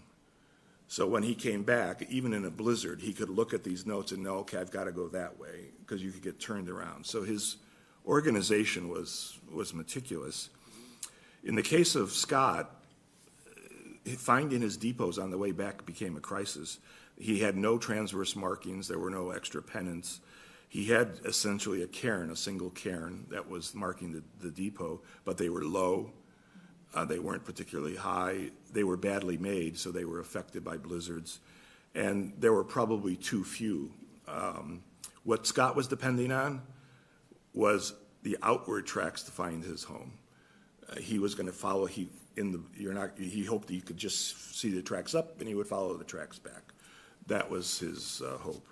Speaker 1: So when he came back, even in a blizzard, he could look at these notes and know, okay, I've got to go that way, because you could get turned around. So his organization was meticulous. In the case of Scott, finding his depots on the way back became a crisis. He had no transverse markings. There were no extra pennants. He had essentially a cairn, a single cairn that was marking the depot, but they were low. They weren't particularly high. They were badly made, so they were affected by blizzards. And there were probably too few. What Scott was depending on was the outward tracks to find his home. He was going to follow. He hoped that you could just see the tracks up, and he would follow the tracks back. That was his hope.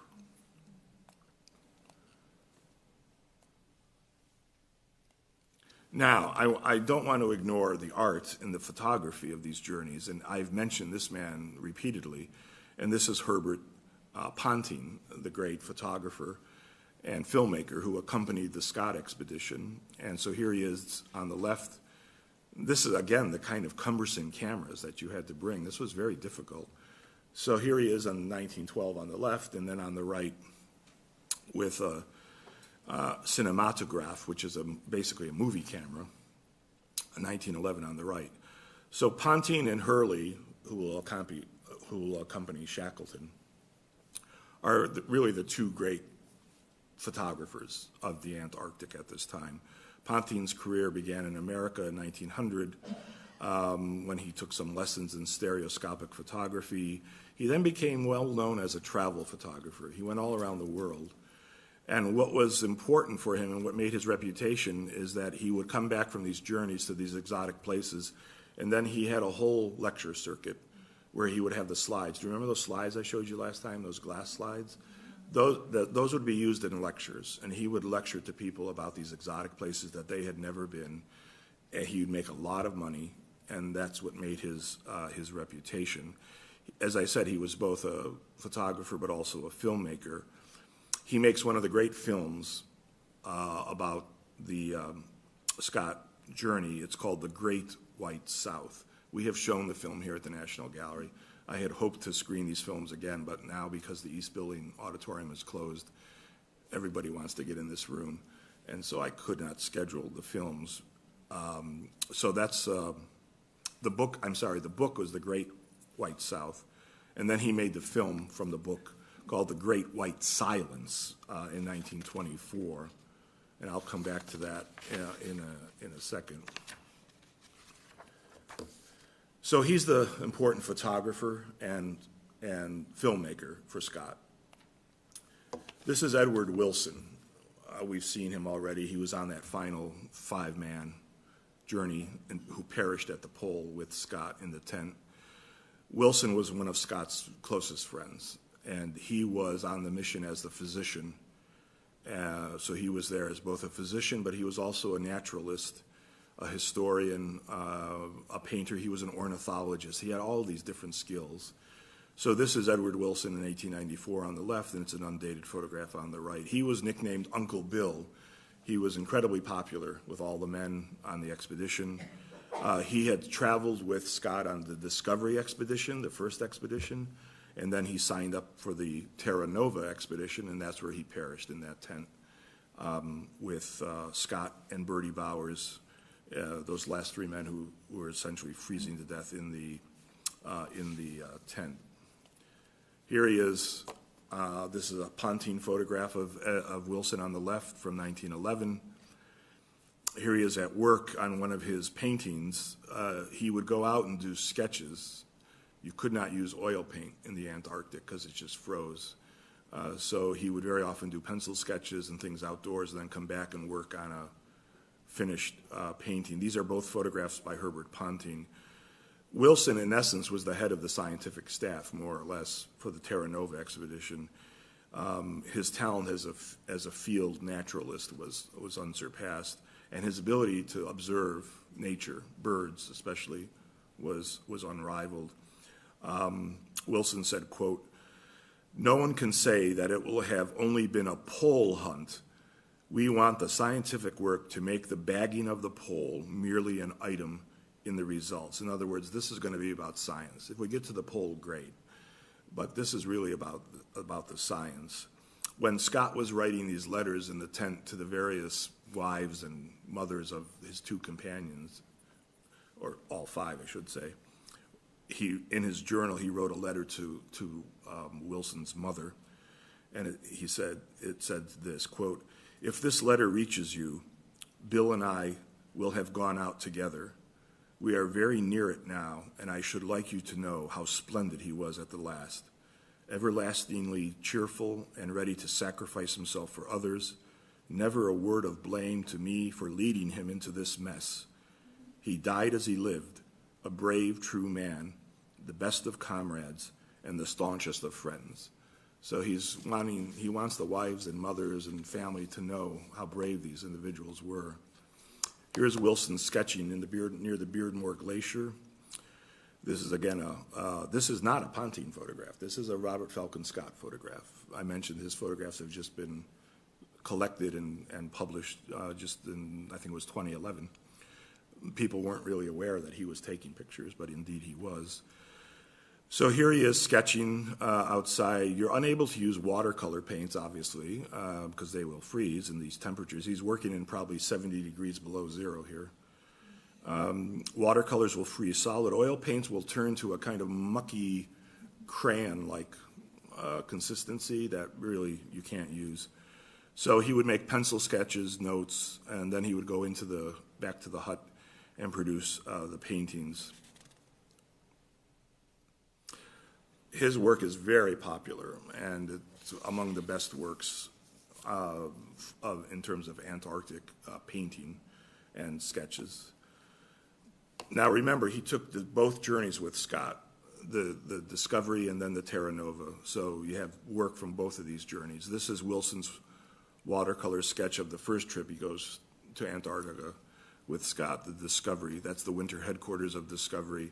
Speaker 1: Now, I don't want to ignore the art and the photography of these journeys, and I've mentioned this man repeatedly, and this is Herbert Ponting, the great photographer and filmmaker who accompanied the Scott expedition. And so here he is on the left. This is, again, the kind of cumbersome cameras that you had to bring. This was very difficult. So here he is on 1912 on the left, and then on the right with a cinematograph, which is basically a movie camera, a 1911 on the right. So Ponting and Hurley, who will accompany Shackleton, are really the two great photographers of the Antarctic at this time. Ponting's career began in America in 1900 when he took some lessons in stereoscopic photography. He then became well known as a travel photographer. He went all around the world. And what was important for him and what made his reputation is that he would come back from these journeys to these exotic places, and then he had a whole lecture circuit where he would have the slides. Do you remember those slides I showed you last time, those glass slides? Those would be used in lectures, and he would lecture to people about these exotic places that they had never been. And he would make a lot of money, and that's what made his reputation. As I said, he was both a photographer but also a filmmaker. He makes one of the great films about the Scott journey. It's called The Great White South. We have shown the film here at the National Gallery. I had hoped to screen these films again, but now because the East Building Auditorium is closed, everybody wants to get in this room, and so I could not schedule the films. So that's the book. I'm sorry, the book was The Great White South, and then he made the film from the book called The Great White Silence in 1924, and I'll come back to that in a second. So he's the important photographer and filmmaker for Scott. This is Edward Wilson. We've seen him already. He was on that final 5-man journey and who perished at the pole with Scott in the tent. Wilson was one of Scott's closest friends, and he was on the mission as the physician. So he was there as both a physician, but he was also a naturalist, a historian, a painter. He was an ornithologist. He had all these different skills. So this is Edward Wilson in 1894 on the left, and it's an undated photograph on the right. He was nicknamed Uncle Bill. He was incredibly popular with all the men on the expedition. He had traveled with Scott on the Discovery expedition, the first expedition, and then he signed up for the Terra Nova expedition, and that's where he perished, in that tent with Scott and Bertie Bowers, those last three men who were essentially freezing to death in the tent. Here he is. This is a Pontine photograph of Wilson on the left from 1911. Here he is at work on one of his paintings. He would go out and do sketches. You could not use oil paint in the Antarctic because it just froze. So he would very often do pencil sketches and things outdoors, and then come back and work on a finished painting. These are both photographs by Herbert Pontine. Wilson, in essence, was the head of the scientific staff, more or less, for the Terra Nova expedition. His talent as a field naturalist was unsurpassed, and his ability to observe nature, birds especially, was unrivaled. Wilson said, quote, "No one can say that it will have only been a pole hunt. We want the scientific work to make the bagging of the pole merely an item in the results." In other words, this is going to be about science. If we get to the pole, great. But this is really about the science. When Scott was writing these letters in the tent to the various wives and mothers of his two companions, or all five, I should say, in his journal, he wrote a letter to Wilson's mother, and it said this, quote, "If this letter reaches you, Bill and I will have gone out together. We are very near it now, and I should like you to know how splendid he was at the last. Everlastingly cheerful and ready to sacrifice himself for others, never a word of blame to me for leading him into this mess. He died as he lived, a brave, true man, the best of comrades, and the staunchest of friends." So he wants the wives and mothers and family to know how brave these individuals were. Here's Wilson sketching near the Beardmore Glacier. This is, again, this is not a Pontine photograph. This is a Robert Falcon Scott photograph. I mentioned his photographs have just been collected and published just in, I think it was 2011. People weren't really aware that he was taking pictures, but indeed he was. So here he is sketching outside. You're unable to use watercolor paints, obviously, because they will freeze in these temperatures. He's working in probably 70 degrees below zero here. Watercolors will freeze solid. Oil paints will turn to a kind of mucky crayon-like consistency that really you can't use. So he would make pencil sketches, notes, and then he would go back to the hut and produce the paintings. His work is very popular, and it's among the best works in terms of Antarctic painting and sketches. Now remember, he took both journeys with Scott, the Discovery and then the Terra Nova. So you have work from both of these journeys. This is Wilson's watercolor sketch of the first trip. He goes to Antarctica with Scott, the Discovery. That's the winter headquarters of Discovery.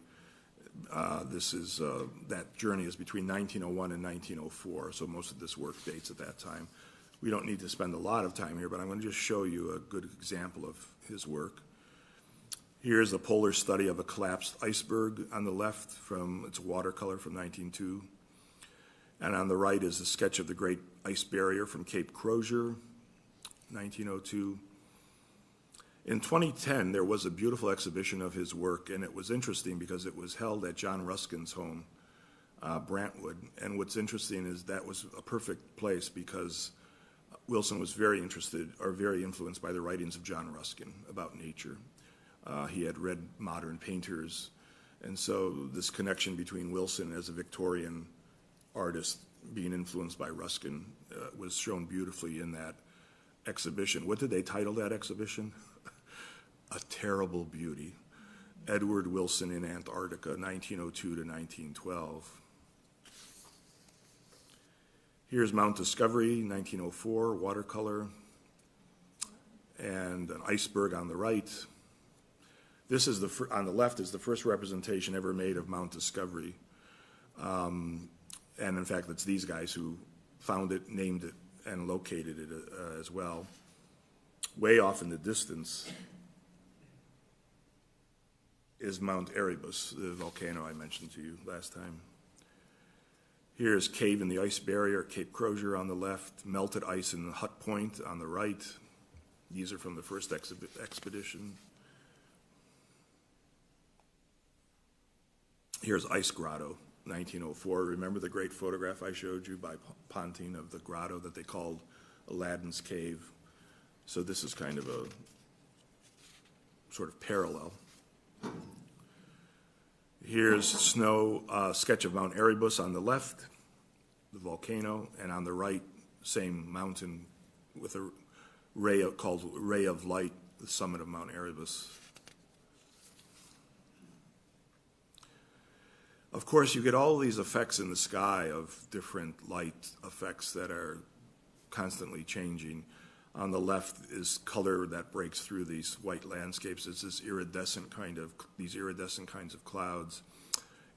Speaker 1: That journey is between 1901 and 1904, so most of this work dates at that time. We don't need to spend a lot of time here, but I'm going to just show you a good example of his work. Here's a polar study of a collapsed iceberg on the left it's watercolor from 1902. And on the right is a sketch of the Great Ice Barrier from Cape Crozier, 1902. In 2010, there was a beautiful exhibition of his work, and it was interesting because it was held at John Ruskin's home, Brantwood. And what's interesting is that was a perfect place because Wilson was very influenced by the writings of John Ruskin about nature. He had read modern painters, and so this connection between Wilson as a Victorian artist being influenced by Ruskin was shown beautifully in that exhibition. What did they title that exhibition? A Terrible Beauty. Edward Wilson in Antarctica, 1902 to 1912. Here's Mount Discovery, 1904, watercolor, and an iceberg on the right. This is on the left is the first representation ever made of Mount Discovery. And in fact, it's these guys who found it, named it, and located it as well. Way off in the distance is Mount Erebus, the volcano I mentioned to you last time. Here's Cave in the Ice Barrier, Cape Crozier on the left, melted ice in Hut Point on the right. These are from the first expedition. Here's Ice Grotto, 1904. Remember the great photograph I showed you by Ponting of the grotto that they called Aladdin's Cave? So this is kind of a sort of parallel. Here's snow sketch of Mount Erebus on the left, the volcano, and on the right, same mountain with a called Ray of Light, the summit of Mount Erebus. Of course, you get all these effects in the sky of different light effects that are constantly changing. On the left is color that breaks through these white landscapes. It's these iridescent kinds of clouds.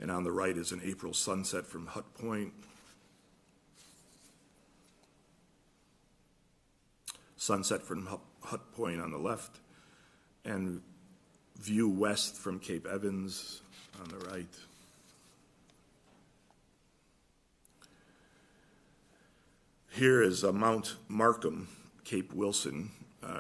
Speaker 1: And on the right is an April sunset from Hut Point. Sunset from Hut Point on the left. And view west from Cape Evans on the right. Here is Mount Markham, Cape Wilson.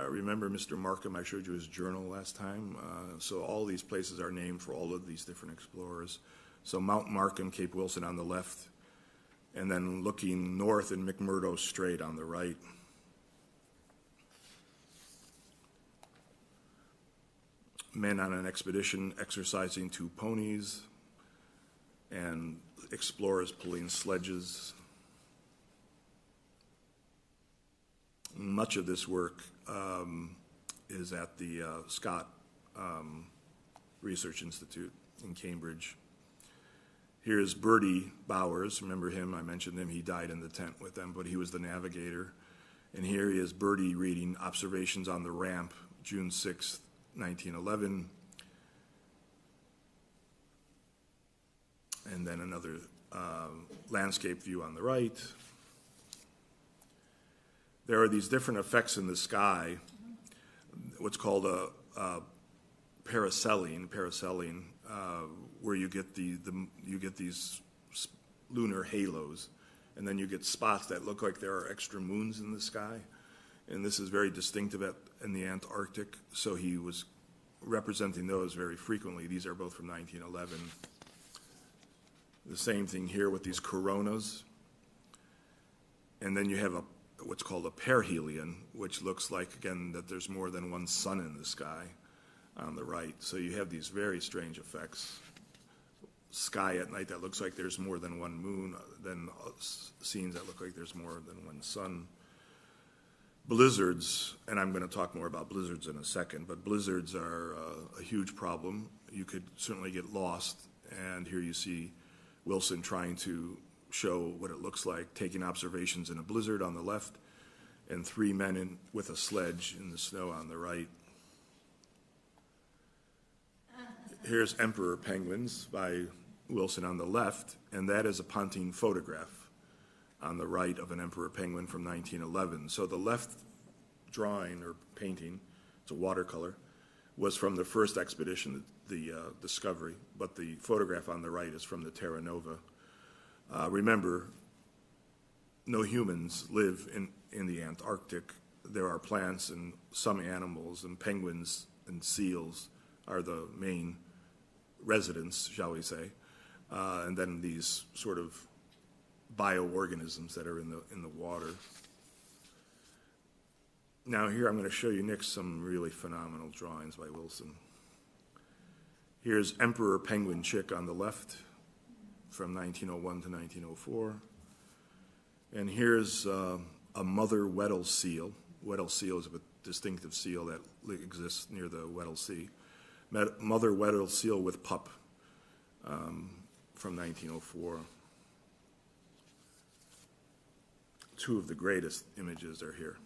Speaker 1: Remember Mr. Markham, I showed you his journal last time. So all these places are named for all of these different explorers. So Mount Markham, Cape Wilson on the left, and then looking north in McMurdo Strait on the right. Men on an expedition exercising 2 ponies, and explorers pulling sledges. Much of this work is at the Scott Research Institute in Cambridge. Here's Bertie Bowers. Remember him? I mentioned him. He died in the tent with them, but he was the navigator. And here he is, Bertie, reading Observations on the Ramp, June 6th, 1911. And then another landscape view on the right. There are these different effects in the sky, what's called a paraselling, where you get these lunar halos, and then you get spots that look like there are extra moons in the sky, and this is very distinctive in the Antarctic. So he was representing those very frequently. These are both from 1911. The same thing here with these coronas, and then you have what's called a perihelion, which looks like, again, that there's more than one sun in the sky on the right. So you have these very strange effects. Sky at night that looks like there's more than one moon, then scenes that look like there's more than one sun. Blizzards, and I'm going to talk more about blizzards in a second, but blizzards are a huge problem. You could certainly get lost, and here you see Wilson trying to show what it looks like, taking observations in a blizzard on the left, and 3 men with a sledge in the snow on the right. Here's Emperor Penguins by Wilson on the left, and that is a Ponting photograph on the right of an emperor penguin from 1911. So the left drawing or painting, it's a watercolor, was from the first expedition, the Discovery, but the photograph on the right is from the Terra Nova. Remember, no humans live in the Antarctic. There are plants and some animals, and penguins and seals are the main residents, shall we say, and then these sort of bioorganisms that are in the water. Now here I'm going to show you next some really phenomenal drawings by Wilson. Here's Emperor Penguin Chick on the left from 1901 to 1904. And here's a mother Weddell seal. Weddell seal is a distinctive seal that exists near the Weddell Sea. Mother Weddell seal with pup from 1904. Two of the greatest images are here.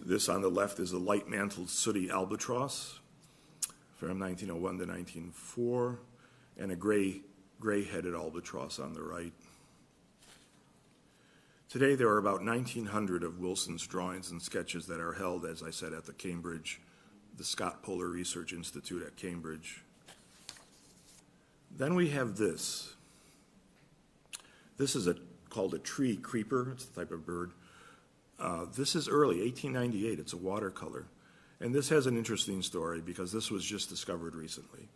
Speaker 1: This on the left is a light-mantled sooty albatross. from 1901 to 1904, and a gray-headed albatross on the right. Today, there are about 1,900 of Wilson's drawings and sketches that are held, as I said, at the Scott Polar Research Institute at Cambridge. Then we have this. This is called a tree creeper. It's a type of bird. This is early, 1898. It's a watercolor. And this has an interesting story because this was just discovered recently.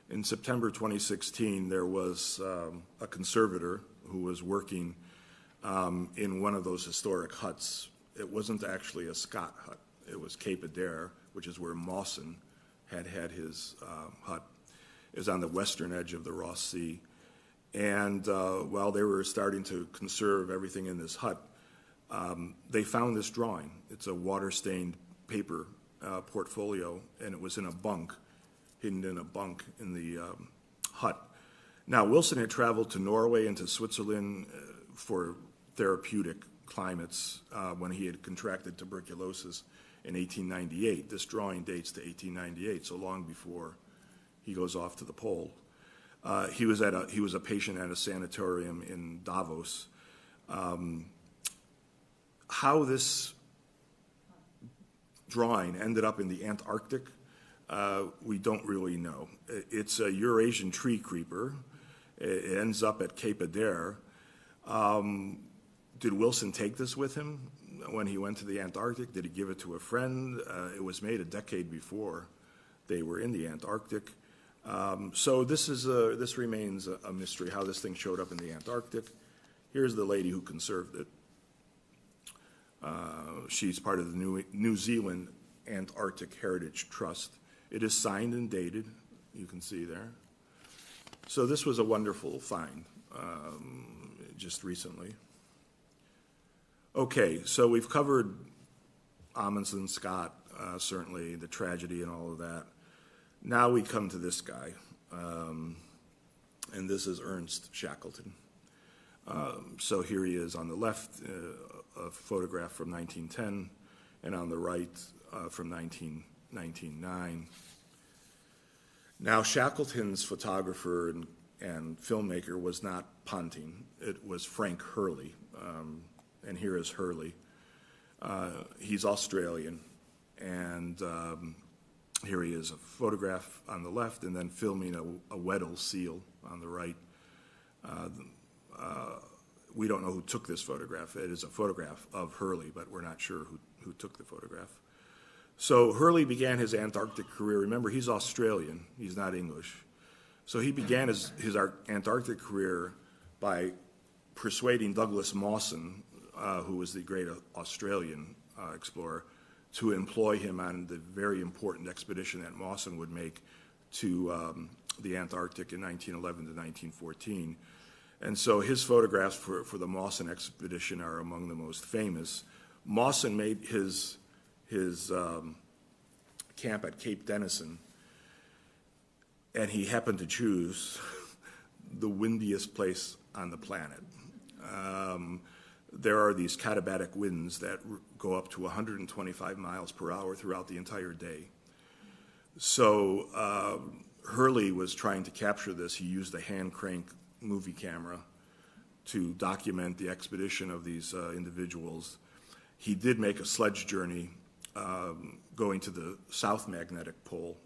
Speaker 1: In September 2016, there was a conservator who was working in one of those historic huts. It wasn't actually a Scott hut. It was Cape Adare, which is where Mawson had his hut. It was on the western edge of the Ross Sea. And while they were starting to conserve everything in this hut, they found this drawing. It's a water-stained paper portfolio, and it was in a bunk, hidden in a bunk in the hut. Now, Wilson had traveled to Norway and to Switzerland for therapeutic climates when he had contracted tuberculosis in 1898. This drawing dates to 1898, so long before he goes off to the pole. He was a patient at a sanatorium in Davos. How this drawing ended up in the Antarctic, we don't really know. It's a Eurasian tree creeper. It ends up at Cape Adare. Did Wilson take this with him when he went to the Antarctic? Did he give it to a friend? It was made a decade before they were in the Antarctic. So this remains a mystery, how this thing showed up in the Antarctic. Here's the lady who conserved it. She's part of the New Zealand Antarctic Heritage Trust. It is signed and dated, you can see there. So this was a wonderful find just recently. Okay, so we've covered Amundsen, Scott, certainly, the tragedy and all of that. Now we come to this guy, and this is Ernest Shackleton. So here he is on the left, a photograph from 1910, and on the right from 1909. Now, Shackleton's photographer and filmmaker was not Ponting. It was Frank Hurley, and here is Hurley. He's Australian, and here he is, a photograph on the left, and then filming a Weddell seal on the right. We don't know who took this photograph. It is a photograph of Hurley, but we're not sure who took the photograph. So Hurley began his Antarctic career. Remember, he's Australian. He's not English. So he began his Antarctic career by persuading Douglas Mawson, who was the great Australian explorer, to employ him on the very important expedition that Mawson would make to the Antarctic in 1911 to 1914. And so his photographs for the Mawson expedition are among the most famous. Mawson made his camp at Cape Denison, and he happened to choose the windiest place on the planet. There are these katabatic winds that go up to 125 miles per hour throughout the entire day. So Hurley was trying to capture this. He used a hand crank movie camera to document the expedition of these individuals. He did make a sledge journey going to the South Magnetic Pole.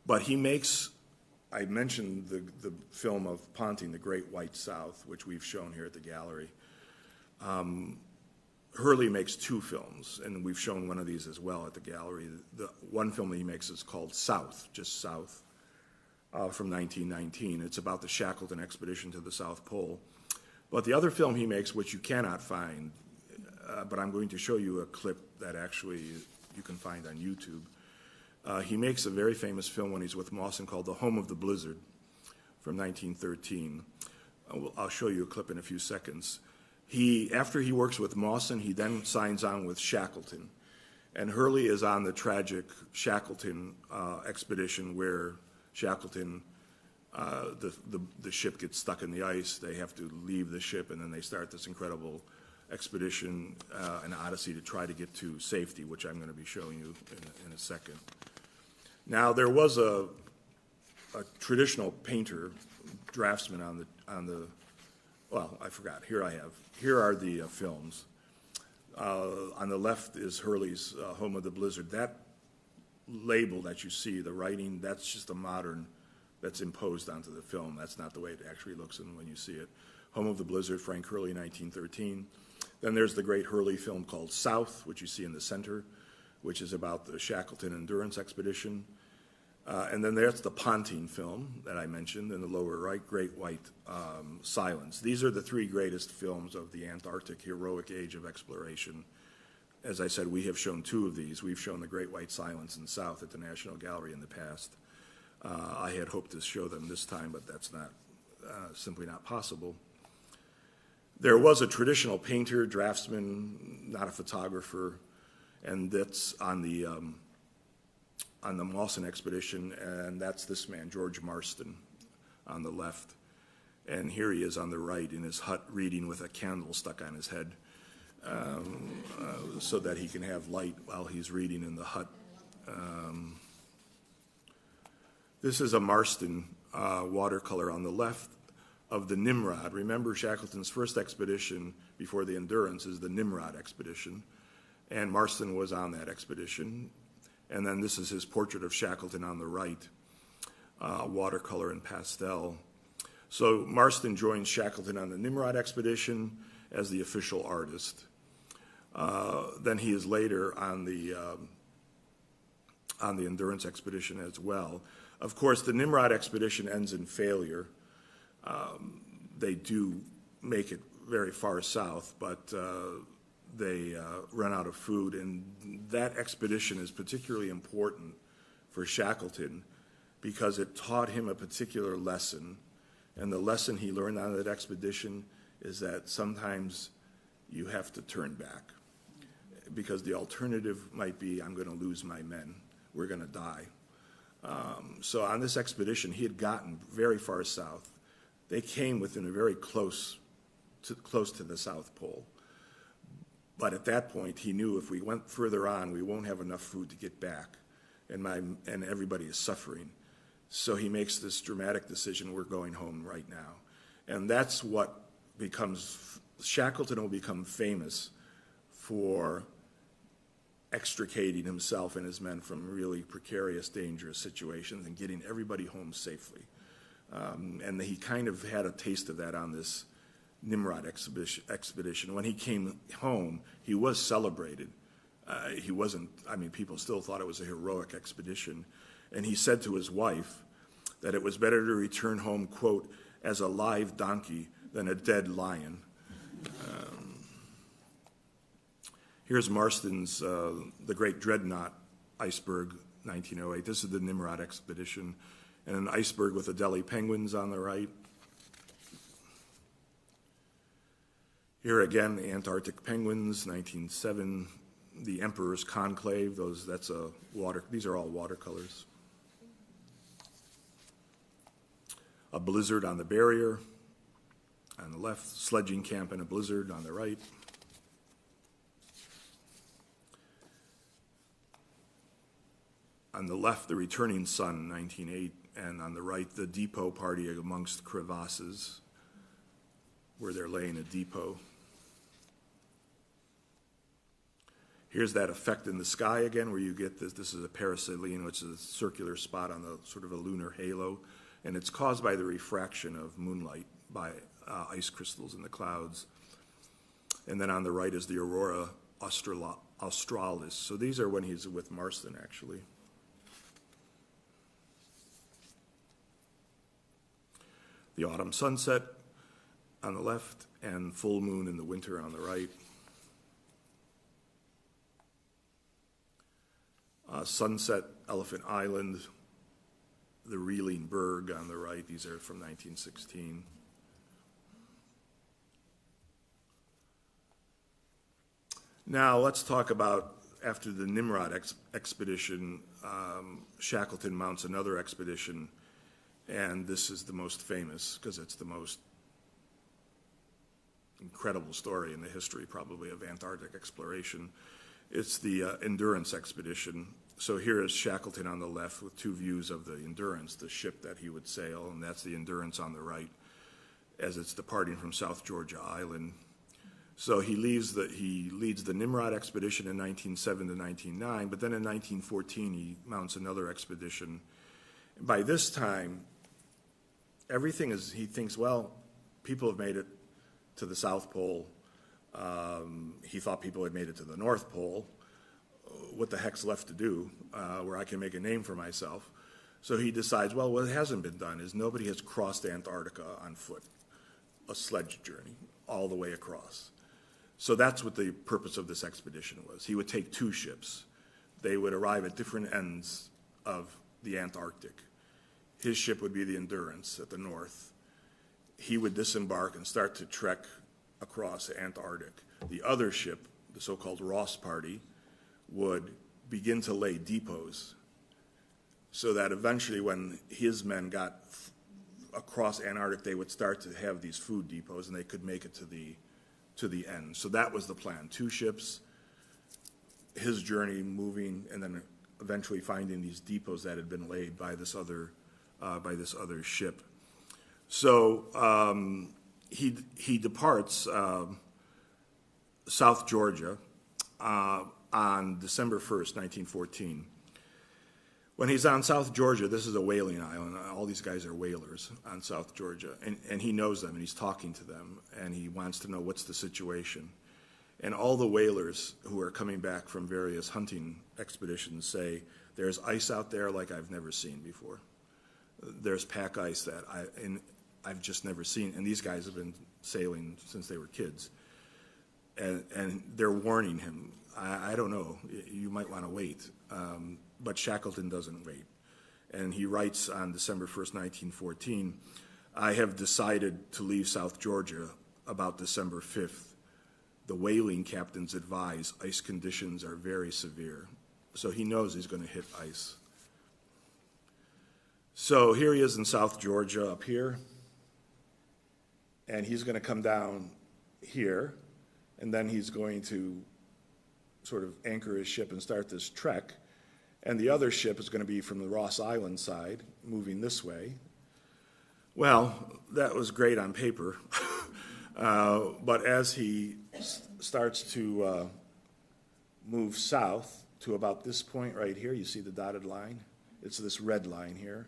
Speaker 1: But he makes, I mentioned the film of Ponting, The Great White South, which we've shown here at the gallery. Hurley makes two films, and we've shown one of these as well at the gallery. The one film that he makes is called South, just South, from 1919. It's about the Shackleton expedition to the South Pole. But the other film he makes, which you cannot find, but I'm going to show you a clip that actually you can find on YouTube. He makes a very famous film when he's with Mawson called The Home of the Blizzard from 1913. I'll show you a clip in a few seconds. After he works with Mawson, he then signs on with Shackleton. And Hurley is on the tragic Shackleton expedition where Shackleton, the ship gets stuck in the ice. They have to leave the ship, and then they start this incredible expedition, an odyssey to try to get to safety, which I'm going to be showing you in a second. Now, there was a traditional painter, draftsman on the, well, I forgot. Here are the films. On the left is Hurley's Home of the Blizzard. That label that you see, the writing, that's just a modern, that's imposed onto the film. That's not the way it actually looks when you see it. Home of the Blizzard, Frank Hurley, 1913. Then there's the great Hurley film called South, which you see in the center, which is about the Shackleton Endurance Expedition. And then there's the Pontine film that I mentioned in the lower right, Great White Silence. These are the three greatest films of the Antarctic heroic age of exploration. As I said, we have shown two of these. We've shown the Great White Silence in South at the National Gallery in the past. I had hoped to show them this time, but that's not simply not possible. There was a traditional painter, draftsman, not a photographer, and that's on the Mawson expedition, and that's this man, George Marston, on the left. And here he is on the right in his hut reading with a candle stuck on his head so that he can have light while he's reading in the hut. This is a Marston watercolor on the left of the Nimrod. Remember, Shackleton's first expedition before the Endurance is the Nimrod expedition, and Marston was on that expedition. And then this is his portrait of Shackleton on the right, watercolor and pastel. So Marston joins Shackleton on the Nimrod expedition as the official artist. Then he is later on the Endurance expedition as well. Of course, the Nimrod expedition ends in failure. They do make it very far south, but they run out of food, and that expedition is particularly important for Shackleton because it taught him a particular lesson, and the lesson he learned on that expedition is that sometimes you have to turn back because the alternative might be, I'm going to lose my men, we're going to die. So on this expedition, he had gotten very far south. They came within a very close to the South Pole. But at that point, he knew if we went further on, we won't have enough food to get back, and everybody is suffering. So he makes this dramatic decision, we're going home right now. And that's what becomes, Shackleton will become famous for extricating himself and his men from really precarious, dangerous situations and getting everybody home safely. And he kind of had a taste of that on this Nimrod expedition. When he came home, he was celebrated. He wasn't, people still thought it was a heroic expedition. And he said to his wife that it was better to return home, quote, as a live donkey than a dead lion. Here's Marston's The Great Dreadnought Iceberg, 1908. This is the Nimrod expedition. And an iceberg with Adelie penguins on the right. Here again, the Antarctic penguins, 1907. The Emperor's Conclave, these are all watercolors. A blizzard on the barrier on the left, sledging camp in a blizzard on the right. On the left, the returning sun, 1908, and on the right, the depot party amongst crevasses, where they're laying a depot. Here's that effect in the sky again, where you get this. This is a periselene, which is a circular spot on the sort of a lunar halo, and it's caused by the refraction of moonlight by ice crystals in the clouds. And then on the right is the aurora australis. So these are when he's with Marston, actually. The autumn sunset on the left, and full moon in the winter on the right. Sunset, Elephant Island, the Reeling Berg on the right. These are from 1916. Now let's talk about, after the Nimrod expedition, Shackleton mounts another expedition, and this is the most famous because it's the most incredible story in the history, probably, of Antarctic exploration. It's the Endurance expedition, So here is Shackleton on the left with two views of the Endurance, the ship that he would sail, and that's the Endurance on the right as it's departing from South Georgia Island. So he leads the Nimrod expedition in 1907 to 1909, but then in 1914 he mounts another expedition. By this time, everything is, he thinks, well, people have made it to the South Pole. He thought people had made it to the North Pole. What the heck's left to do where I can make a name for myself? So he decides, well, what hasn't been done is nobody has crossed Antarctica on foot, a sledge journey all the way across. So that's what the purpose of this expedition was. He would take two ships. They would arrive at different ends of the Antarctic. His ship would be the Endurance at the north. He would disembark and start to trek across the Antarctic. The other ship, the so-called Ross Party, would begin to lay depots so that eventually when his men got across Antarctic, they would start to have these food depots and they could make it to the end. So that was the plan. Two ships, his journey moving, and then eventually finding these depots that had been laid by this other ship. So he departs South Georgia on December 1st, 1914. When he's on South Georgia, this is a whaling island. All these guys are whalers on South Georgia. And he knows them, and he's talking to them, and he wants to know what's the situation. And all the whalers who are coming back from various hunting expeditions say, there's ice out there like I've never seen before. There's pack ice that I've just never seen. And these guys have been sailing since they were kids. And they're warning him, I don't know, you might want to wait. But Shackleton doesn't wait. And he writes on December 1st, 1914, I have decided to leave South Georgia about December 5th. The whaling captains advise ice conditions are very severe. So he knows he's going to hit ice. So here he is in South Georgia up here. And he's going to come down here. And then he's going to sort of anchor his ship and start this trek. And the other ship is going to be from the Ross Island side, moving this way. Well, that was great on paper. But as he starts to move south to about this point right here, you see the dotted line? It's this red line here.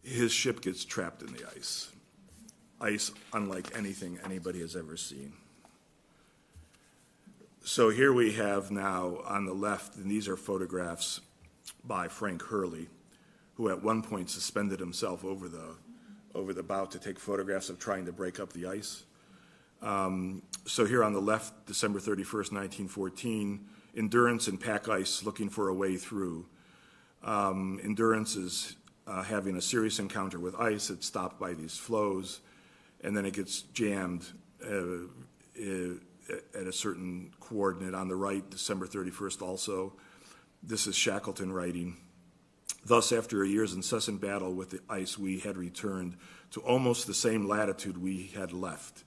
Speaker 1: His ship gets trapped in the ice. Ice unlike anything anybody has ever seen. So here we have now on the left, and these are photographs by Frank Hurley, who at one point suspended himself over the bow to take photographs of trying to break up the ice. So here on the left, December 31st, 1914, Endurance and pack ice looking for a way through. Endurance is having a serious encounter with ice. It's stopped by these floes, and then it gets jammed at a certain coordinate on the right, December 31st also. This is Shackleton writing. Thus, after a year's incessant battle with the ice, we had returned to almost the same latitude we had left,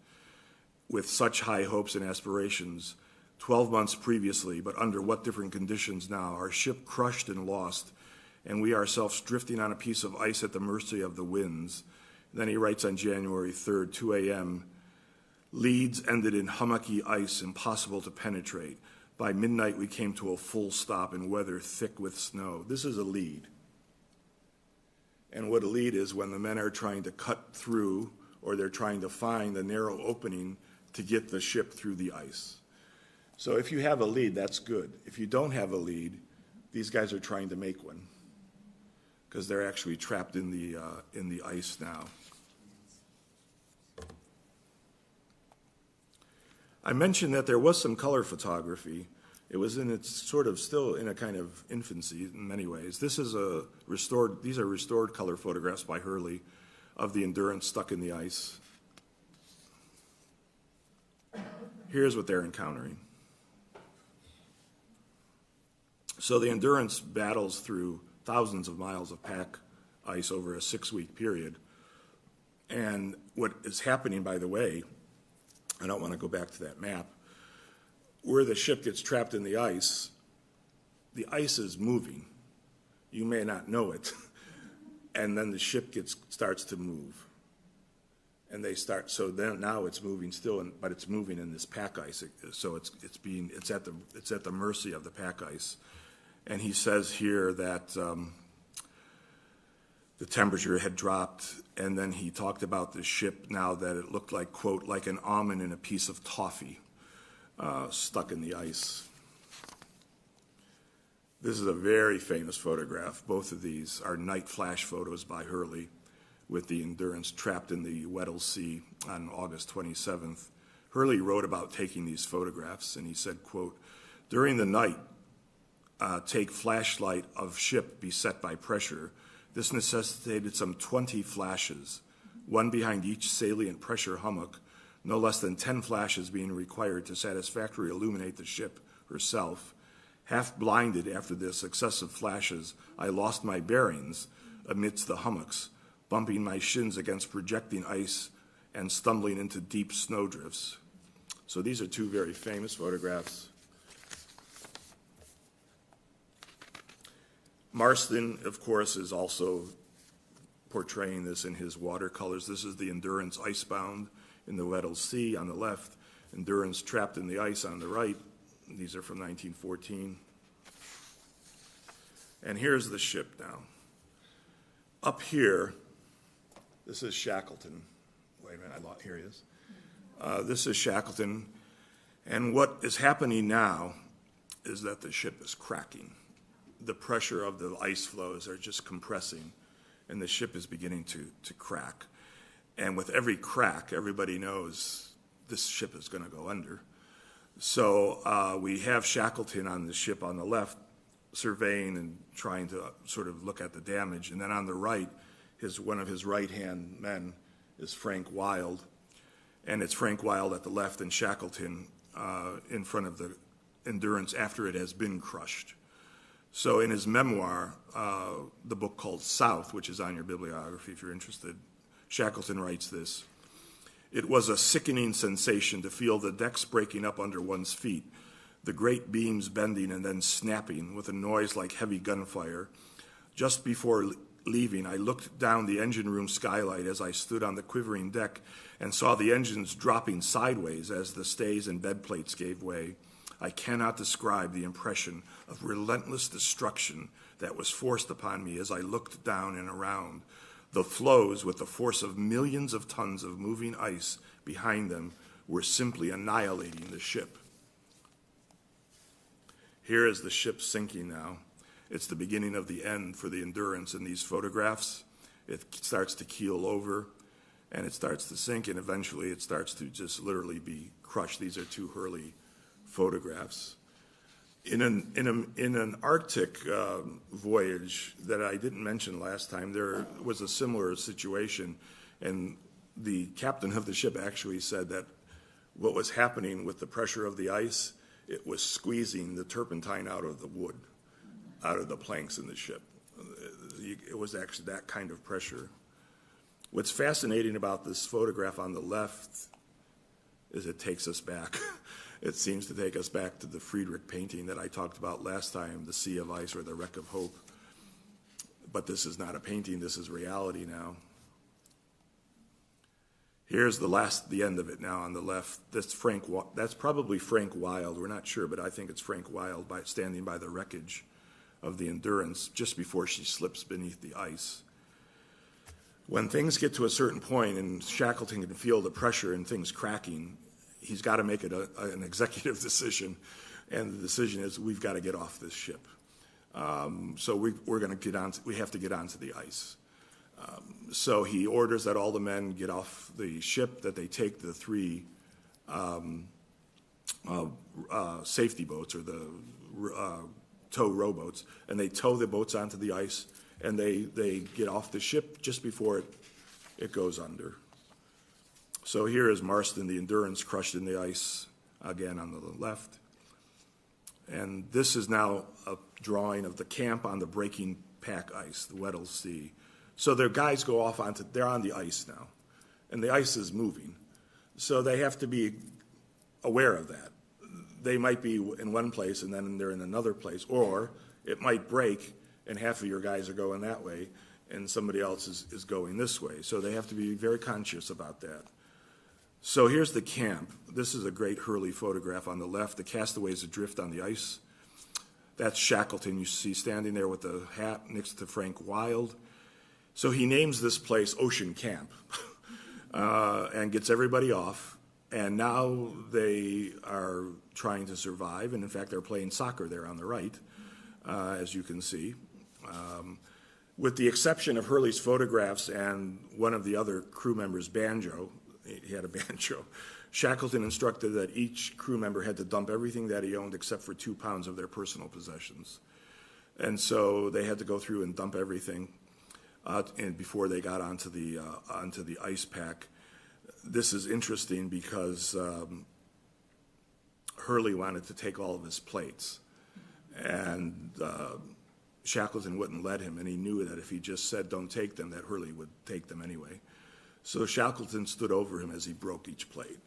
Speaker 1: with such high hopes and aspirations 12 months previously, but under what different conditions now. Our ship crushed and lost, and we ourselves drifting on a piece of ice at the mercy of the winds. And then he writes on January 3rd, 2 a.m., leads ended in hummocky ice, impossible to penetrate. By midnight, we came to a full stop in weather thick with snow. This is a lead. And what a lead is when the men are trying to cut through or they're trying to find the narrow opening to get the ship through the ice. So if you have a lead, that's good. If you don't have a lead, these guys are trying to make one because they're actually trapped in the ice now. I mentioned that there was some color photography. It was in its sort of still in a kind of infancy in many ways. These are restored color photographs by Hurley of the Endurance stuck in the ice. Here's what they're encountering. So the Endurance battles through thousands of miles of pack ice over a 6-week period. And what is happening, by the way, I don't want to go back to that map, where the ship gets trapped in the ice,
Speaker 2: the ice is moving. You may not know it. And then the ship starts to move. And so then now it's moving still, but it's moving in this pack ice. So it's at the mercy of the pack ice. And he says here that the temperature had dropped, and then he talked about the ship now that it looked like, quote, like an almond in a piece of toffee stuck in the ice. This is a very famous photograph. Both of these are night flash photos by Hurley with the Endurance trapped in the Weddell Sea on August 27th. Hurley wrote about taking these photographs, and he said, quote, during the night, take flashlight of ship beset by pressure. This necessitated some 20 flashes, one behind each salient pressure hummock, no less than 10 flashes being required to satisfactorily illuminate the ship herself. Half blinded after the successive flashes, I lost my bearings amidst the hummocks, bumping my shins against projecting ice and stumbling into deep snowdrifts. So these are two very famous photographs. Marston, of course, is also portraying this in his watercolors. This is the Endurance icebound in the Weddell Sea on the left, Endurance trapped in the ice on the right. These are from 1914. And here's the ship now. Up here, this is Shackleton. Wait a minute, here he is. This is Shackleton. And what is happening now is that the ship is cracking. The pressure of the ice floes are just compressing, and the ship is beginning to crack. And with every crack, everybody knows this ship is going to go under. So we have Shackleton on the ship on the left, surveying and trying to sort of look at the damage. And then on the right, one of his right-hand men is Frank Wild. And it's Frank Wild at the left and Shackleton in front of the Endurance after it has been crushed. So in his memoir, the book called South, which is on your bibliography if you're interested, Shackleton writes this: it was a sickening sensation to feel the decks breaking up under one's feet, the great beams bending and then snapping with a noise like heavy gunfire. Just before leaving, I looked down the engine room skylight as I stood on the quivering deck and saw the engines dropping sideways as the stays and bed plates gave way. I cannot describe the impression of relentless destruction that was forced upon me as I looked down and around. The floes, with the force of millions of tons of moving ice behind them, were simply annihilating the ship. Here is the ship sinking now. It's the beginning of the end for the Endurance in these photographs. It starts to keel over, and it starts to sink, and eventually it starts to just literally be crushed. These are two Hurley photographs. In an Arctic voyage that I didn't mention last time, there was a similar situation, and the captain of the ship actually said that what was happening with the pressure of the ice, it was squeezing the turpentine out of the wood, out of the planks in the ship. It was actually that kind of pressure. What's fascinating about this photograph on the left is it takes us back. It seems to take us back to the Friedrich painting that I talked about last time, The Sea of Ice or The Wreck of Hope. But this is not a painting, this is reality now. Here's the end of it now on the left. That's probably Frank Wild, we're not sure, but I think it's Frank Wild standing by the wreckage of the Endurance just before she slips beneath the ice. When things get to a certain point and Shackleton can feel the pressure and things cracking, he's got to make it an executive decision, and the decision is we've got to get off this ship. So we're going to we have to get onto the ice. So he orders that all the men get off the ship, that they take the three safety boats or the tow rowboats, and they tow the boats onto the ice, and they get off the ship just before it goes under. So here is Marston, the Endurance, crushed in the ice, again on the left. And this is now a drawing of the camp on the breaking pack ice, the Weddell Sea. So their guys go off they're on the ice now, and the ice is moving. So they have to be aware of that. they might be in one place and then they're in another place, or it might break and half of your guys are going that way and somebody else is going this way. So they have to be very conscious about that. So here's the camp. This is a great Hurley photograph on the left. The castaways adrift on the ice. That's Shackleton, you see standing there with the hat next to Frank Wild. So he names this place Ocean Camp and gets everybody off. And now they are trying to survive. And in fact, they're playing soccer there on the right, as you can see. With the exception of Hurley's photographs and one of the other crew members' banjo, he had a banjo, Shackleton instructed that each crew member had to dump everything that he owned except for 2 pounds of their personal possessions. And so they had to go through and dump everything and before they got onto the ice pack. This is interesting because Hurley wanted to take all of his plates, and Shackleton wouldn't let him, and he knew that if he just said don't take them, that Hurley would take them anyway. So Shackleton stood over him as he broke each plate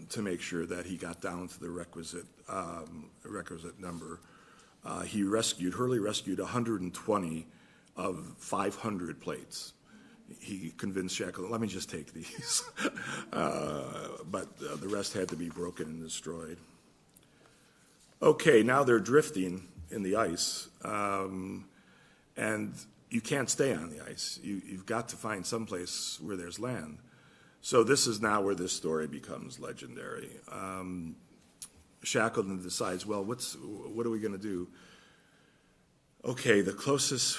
Speaker 2: to make sure that he got down to the requisite number. Hurley rescued 120 of 500 plates. He convinced Shackleton, let me just take these. But the rest had to be broken and destroyed. Okay, now they're drifting in the ice, and you can't stay on the ice. You've got to find someplace where there's land. So this is now where this story becomes legendary. Shackleton decides, well, what are we going to do? Okay, the closest,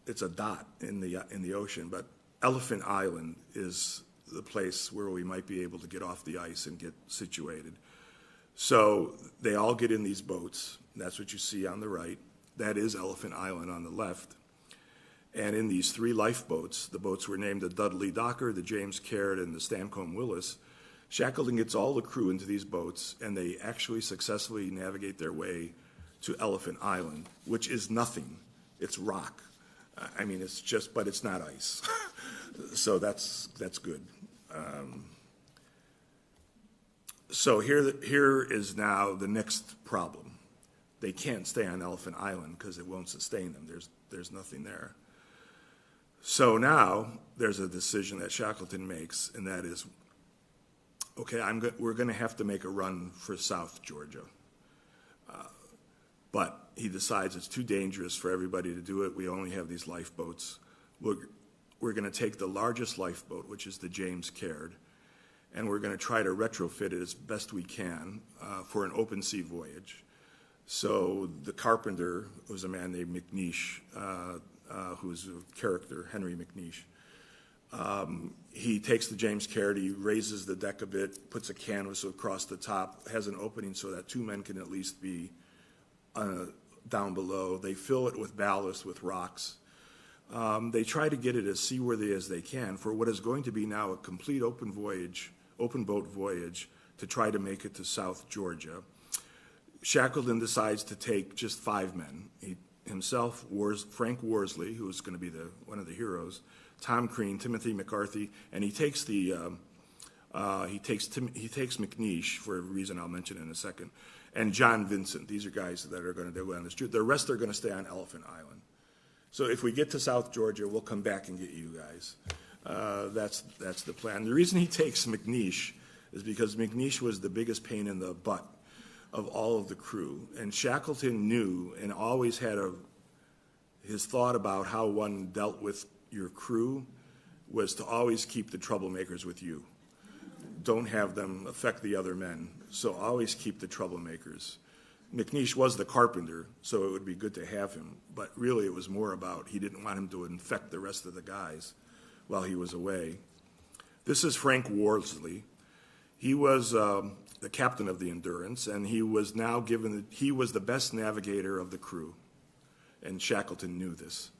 Speaker 2: it's a dot in the ocean, but Elephant Island is the place where we might be able to get off the ice and get situated. So they all get in these boats. That's what you see on the right. That is Elephant Island on the left. And in these 3 lifeboats, the boats were named the Dudley Docker, the James Caird, and the Stancomb Willis. Shackleton gets all the crew into these boats, and they actually successfully navigate their way to Elephant Island, which is nothing. It's rock. I mean, it's just, but it's not ice. So that's good. So here is now the next problem. They can't stay on Elephant Island because it won't sustain them. There's nothing there. So now there's a decision that Shackleton makes, and that is, okay, we're going to have to make a run for South Georgia. But he decides it's too dangerous for everybody to do it. We only have these lifeboats. We're going to take the largest lifeboat, which is the James Caird, and we're going to try to retrofit it as best we can for an open sea voyage. So the carpenter was a man named McNeish, who's a character, Henry McNeish. He takes the James Caird, he raises the deck a bit, puts a canvas across the top, has an opening so that 2 men can at least be down below. They fill it with ballast, with rocks. They try to get it as seaworthy as they can for what is going to be now a complete open boat voyage to try to make it to South Georgia. Shackleton decides to take just 5 men. Himself, Frank Worsley, who is going to be one of the heroes, Tom Crean, Timothy McCarthy, and he takes McNeish for a reason I'll mention in a second, and John Vincent. These are guys that are going to go on this trip. The rest are going to stay on Elephant Island. So if we get to South Georgia, we'll come back and get you guys. That's the plan. The reason he takes McNeish is because McNeish was the biggest pain in the butt of all of the crew. And Shackleton knew and always had his thought about how one dealt with your crew was to always keep the troublemakers with you. Don't have them affect the other men. So always keep the troublemakers. McNeish was the carpenter, so it would be good to have him. But really it was more about he didn't want him to infect the rest of the guys while he was away. This is Frank Worsley. He was the captain of the Endurance, and he was now he was the best navigator of the crew, and Shackleton knew this.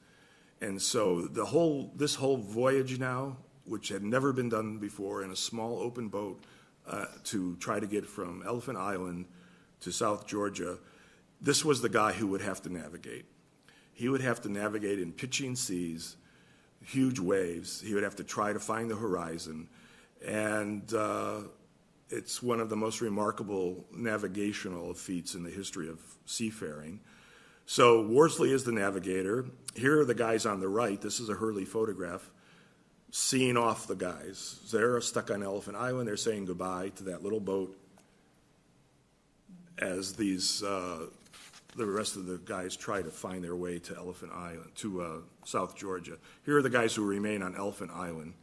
Speaker 2: And so this whole voyage now, which had never been done before in a small open boat to try to get from Elephant Island to South Georgia, this was the guy who would have to navigate. He would have to navigate in pitching seas, huge waves. He would have to try to find the horizon. And
Speaker 1: It's one of the most remarkable navigational feats in the history of seafaring. So Worsley is the navigator. Here are the guys on the right. This is a Hurley photograph, seeing off the guys. They're stuck on Elephant Island. They're saying goodbye to that little boat as these the rest of the guys try to find their way to Elephant Island, to South Georgia. Here are the guys who remain on Elephant Island.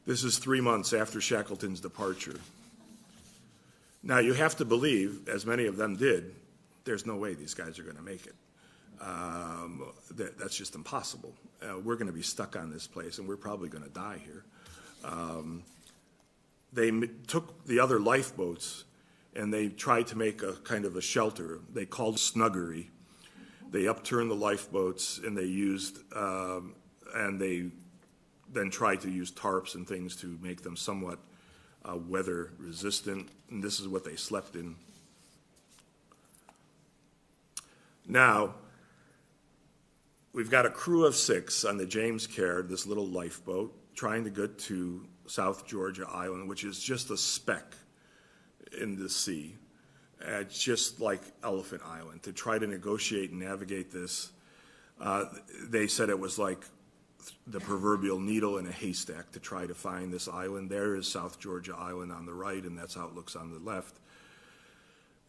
Speaker 1: This is 3 months after Shackleton's departure. Now, you have to believe, as many of them did, there's no way these guys are going to make it. That's just impossible. We're going to be stuck on this place, and we're probably going to die here. They took the other lifeboats, and they tried to make a kind of a shelter. They called snuggery. They upturned the lifeboats, and they used, and they then tried to use tarps and things to make them somewhat weather resistant, and this is what they slept in. Now, we've got a crew of 6 on the James Caird, this little lifeboat, trying to get to South Georgia Island, which is just a speck in the sea, just like Elephant Island. To try to negotiate and navigate this, they said it was like the proverbial needle in a haystack to try to find this island. There is South Georgia Island on the right, and that's how it looks on the left.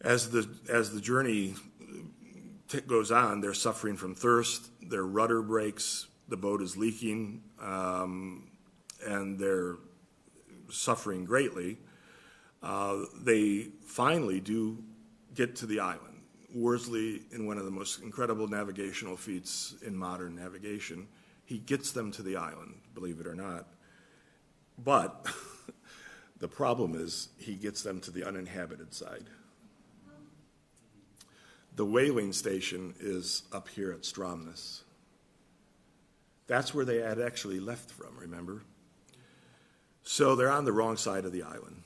Speaker 1: As the journey goes on, they're suffering from thirst, their rudder breaks, the boat is leaking, and they're suffering greatly. They finally do get to the island. Worsley, in one of the most incredible navigational feats in modern navigation, he gets them to the island, believe it or not. But the problem is he gets them to the uninhabited side. The whaling station is up here at Stromness. That's where they had actually left from, remember? So they're on the wrong side of the island.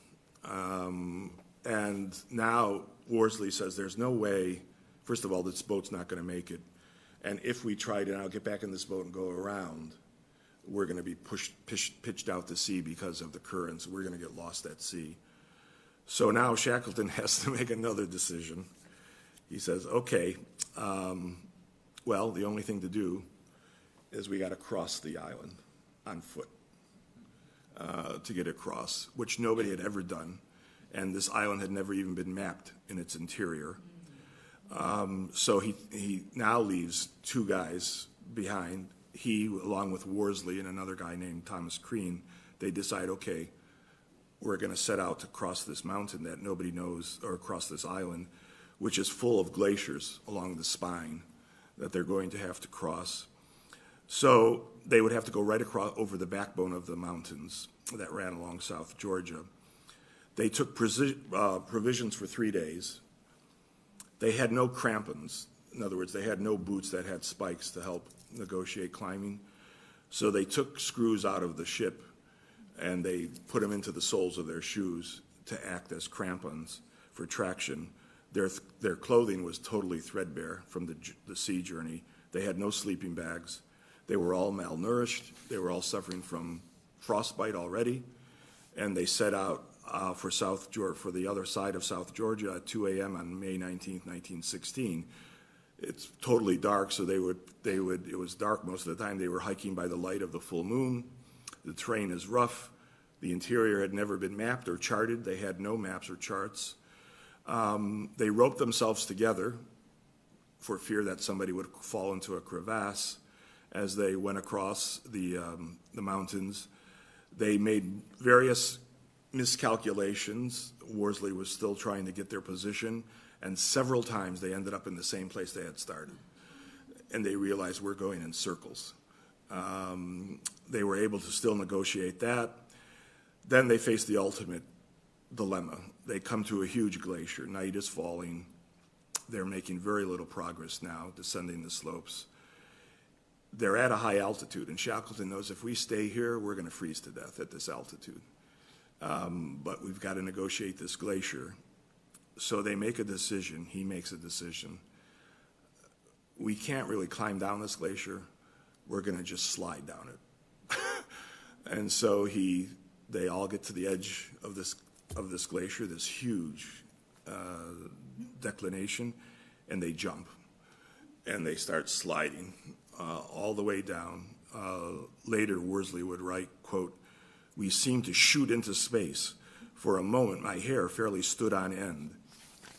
Speaker 1: And now Worsley says there's no way, first of all, this boat's not going to make it. And if we try to now get back in this boat and go around, we're going to be pitched out to sea because of the currents. We're going to get lost at sea. So now Shackleton has to make another decision. He says, okay, well, the only thing to do is we got to cross the island on foot to get across, which nobody had ever done. And this island had never even been mapped in its interior. So he now leaves 2 guys behind. He, along with Worsley and another guy named Thomas Crean, they decide, okay, we're going to set out to cross this mountain that nobody knows, or across this island, which is full of glaciers along the spine that they're going to have to cross. So they would have to go right across over the backbone of the mountains that ran along South Georgia. They took provisions for 3 days. They had no crampons. In other words, they had no boots that had spikes to help negotiate climbing. So they took screws out of the ship and they put them into the soles of their shoes to act as crampons for traction. Their clothing was totally threadbare from the sea journey. They had no sleeping bags. They were all malnourished. They were all suffering from frostbite already. And they set out for the other side of South Georgia at 2 a.m. on May 19th, 1916. It's totally dark, so it was dark most of the time. They were hiking by the light of the full moon. The terrain is rough. The interior had never been mapped or charted. They had no maps or charts. They roped themselves together for fear that somebody would fall into a crevasse as they went across the mountains. They made various miscalculations. Worsley was still trying to get their position, and several times they ended up in the same place they had started. And they realized we're going in circles. They were able to still negotiate that. Then they faced the ultimate dilemma. They come to a huge glacier. Night is falling. They're making very little progress now, descending the slopes. They're at a high altitude, and Shackleton knows if we stay here, we're going to freeze to death at this altitude. But we've got to negotiate this glacier. So they make a decision. He makes a decision. We can't really climb down this glacier. We're going to just slide down it. And so they all get to the edge of this of this glacier, this huge declination, and they jump, and they start sliding all the way down. Later, Worsley would write, quote, "We seemed to shoot into space. For a moment, my hair fairly stood on end."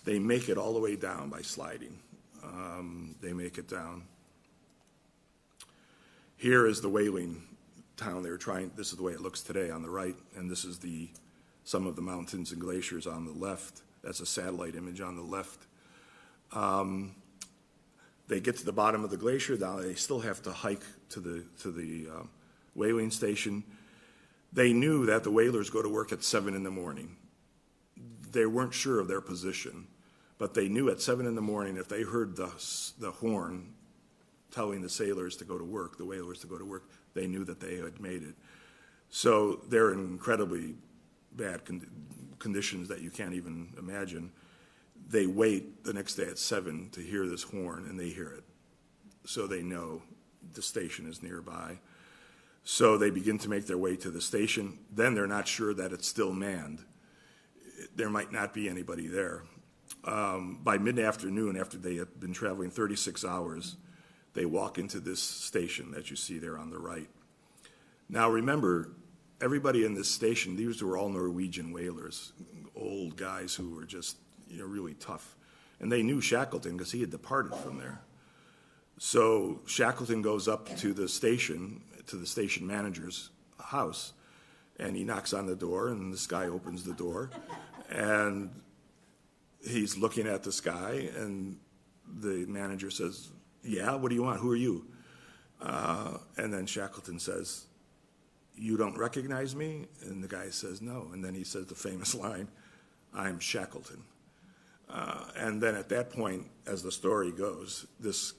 Speaker 1: They make it all the way down by sliding. They make it down. Here is the whaling town they were trying. This is the way it looks today on the right, and this is some of the mountains and glaciers on the left. That's a satellite image on the left. They get to the bottom of the glacier. Now they still have to hike to the whaling station. They knew that the whalers go to work at 7 in the morning. They weren't sure of their position, but they knew at 7 in the morning if they heard the horn telling the sailors to go to work, the whalers to go to work, they knew that they had made it. So they're in incredibly bad conditions that you can't even imagine. They wait the next day at 7 to hear this horn, and they hear it. So they know the station is nearby. So they begin to make their way to the station. Then they're not sure that it's still manned. There might not be anybody there. By mid-afternoon, after they had been traveling 36 hours, they walk into this station that you see there on the right. Now remember, everybody in this station, these were all Norwegian whalers, old guys who were just really tough. And they knew Shackleton because he had departed from there. So Shackleton goes up to the station manager's house, and he knocks on the door, and this guy opens the door, and he's looking at the sky, and the manager says, "Yeah, what do you want? Who are you?" And then Shackleton says, "You don't recognize me?" And the guy says, "No." And then he says the famous line, "I'm Shackleton." And then at that point, as the story goes, this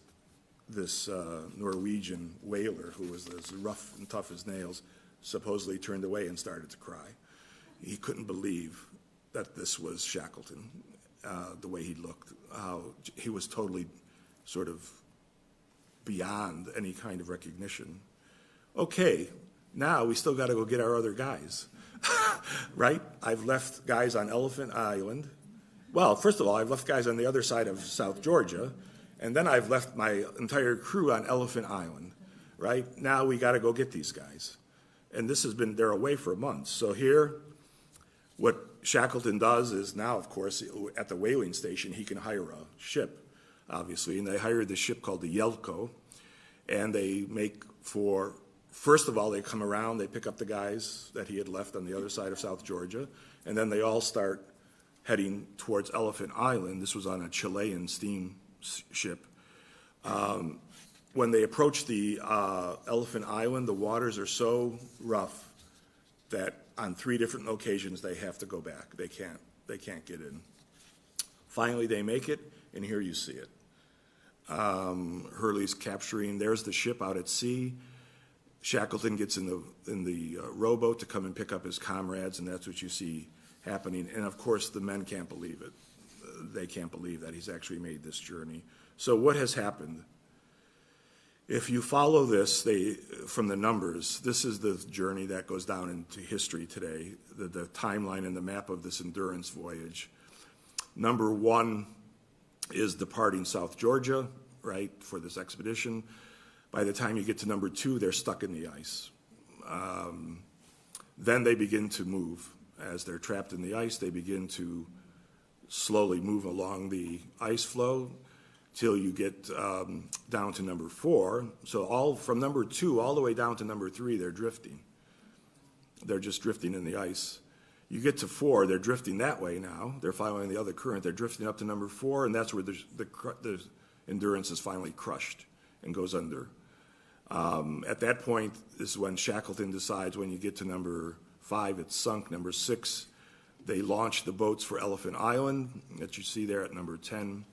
Speaker 1: Norwegian whaler, who was as rough and tough as nails, supposedly turned away and started to cry. He couldn't believe that this was Shackleton, the way he looked, how he was totally sort of beyond any kind of recognition. Okay, now we still got to go get our other guys, right? I've left guys on Elephant Island. Well, first of all, I've left guys on the other side of South Georgia, and then I've left my entire crew on Elephant Island, right? Now we got to go get these guys. And this has been, they're away for months. So here, what Shackleton does is now, of course, at the whaling station, he can hire a ship, obviously. And they hired this ship called the Yelko, and they make for, first of all, they come around, they pick up the guys that he had left on the other side of South Georgia, and then they all start heading towards Elephant Island. This was on a Chilean steam ship. When they approach the Elephant Island, the waters are so rough that on 3 different occasions they have to go back. They can't get in. Finally, they make it, and here you see it. Hurley's capturing. There's the ship out at sea. Shackleton gets in the rowboat to come and pick up his comrades, and that's what you see happening. And of course, the men can't believe it. They can't believe that he's actually made this journey. So what has happened? If you follow this from the numbers, this is the journey that goes down into history today, the timeline and the map of this endurance voyage. Number 1 is departing South Georgia, right, for this expedition. By the time you get to number 2, they're stuck in the ice. Then they begin to move. As they're trapped in the ice, they begin to slowly move along the ice flow till you get down to number 4. So all from number 2 all the way down to number 3, they're drifting. They're just drifting in the ice. You get to 4, they're drifting that way now. They're following the other current. They're drifting up to number 4, and that's where the endurance is finally crushed and goes under. At that point is when Shackleton decides when you get to number 5, it's sunk. Number 6, they launch the boats for Elephant Island that you see there at number 10.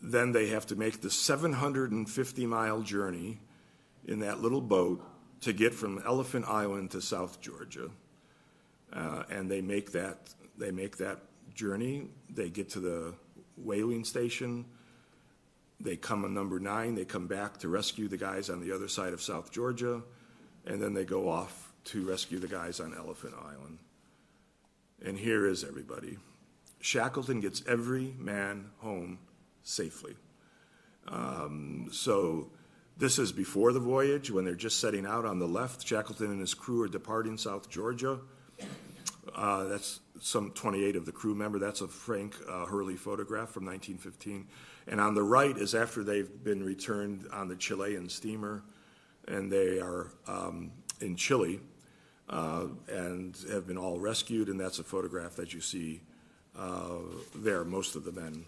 Speaker 1: Then they have to make the 750-mile journey in that little boat to get from Elephant Island to South Georgia. And they make that journey. They get to the whaling station. They come on number 9. They come back to rescue the guys on the other side of South Georgia, and then they go off to rescue the guys on Elephant Island. And here is everybody. Shackleton gets every man home safely. So this is before the voyage, when they're just setting out on the left. Shackleton and his crew are departing South Georgia. That's some 28 of the crew member. That's a Frank Hurley photograph from 1915. And on the right is after they've been returned on the Chilean steamer, and they are in Chile and have been all rescued, and that's a photograph that you see there, most of the men.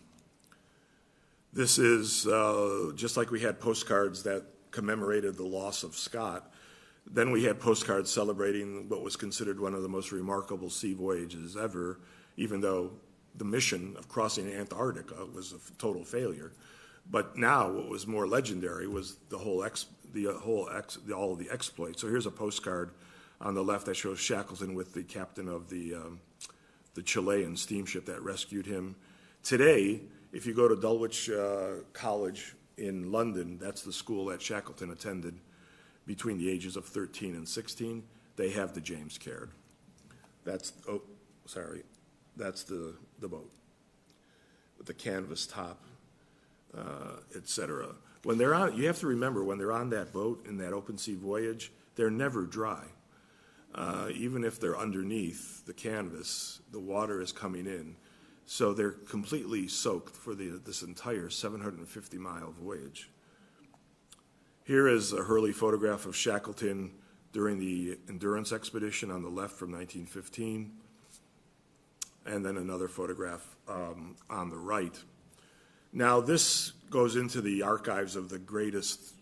Speaker 1: This is just like we had postcards that commemorated the loss of Scott. Then we had postcards celebrating what was considered one of the most remarkable sea voyages ever, even though the mission of crossing Antarctica was a total failure. But now what was more legendary was all of the exploits. So here's a postcard on the left that shows Shackleton with the captain of the Chilean steamship that rescued him. Today, if you go to Dulwich College in London, that's the school that Shackleton attended between the ages of 13 and 16, they have the James Caird. That's the boat with the canvas top, etc. When they're on, you have to remember, when they're on that boat in that open sea voyage, they're never dry. Even if they're underneath the canvas, the water is coming in. So they're completely soaked for this entire 750-mile voyage. Here is a Hurley photograph of Shackleton during the Endurance expedition on the left from 1915, and then another photograph on the right. Now this goes into the archives of the greatest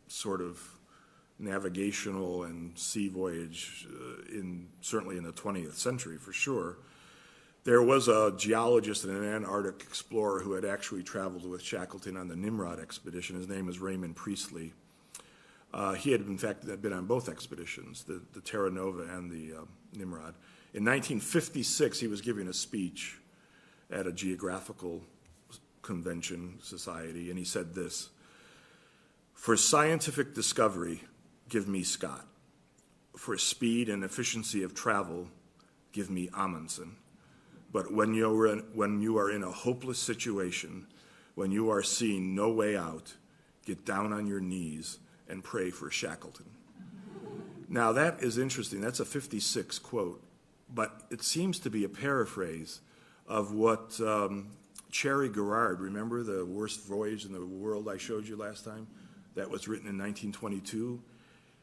Speaker 1: sort of navigational and sea voyage certainly in the 20th century for sure. There was a geologist and an Antarctic explorer who had actually traveled with Shackleton on the Nimrod expedition. His name was Raymond Priestley. He had, in fact, been on both expeditions, the Terra Nova and the Nimrod. In 1956, he was giving a speech at a geographical convention society, and he said this: "For scientific discovery, give me Scott. For speed and efficiency of travel, give me Amundsen. But when you are in a hopeless situation, when you are seeing no way out, get down on your knees and pray for Shackleton." Now that is interesting. That's a 56 quote, but it seems to be a paraphrase of what Cherry Garrard, remember the worst voyage in the world I showed you last time? That was written in 1922.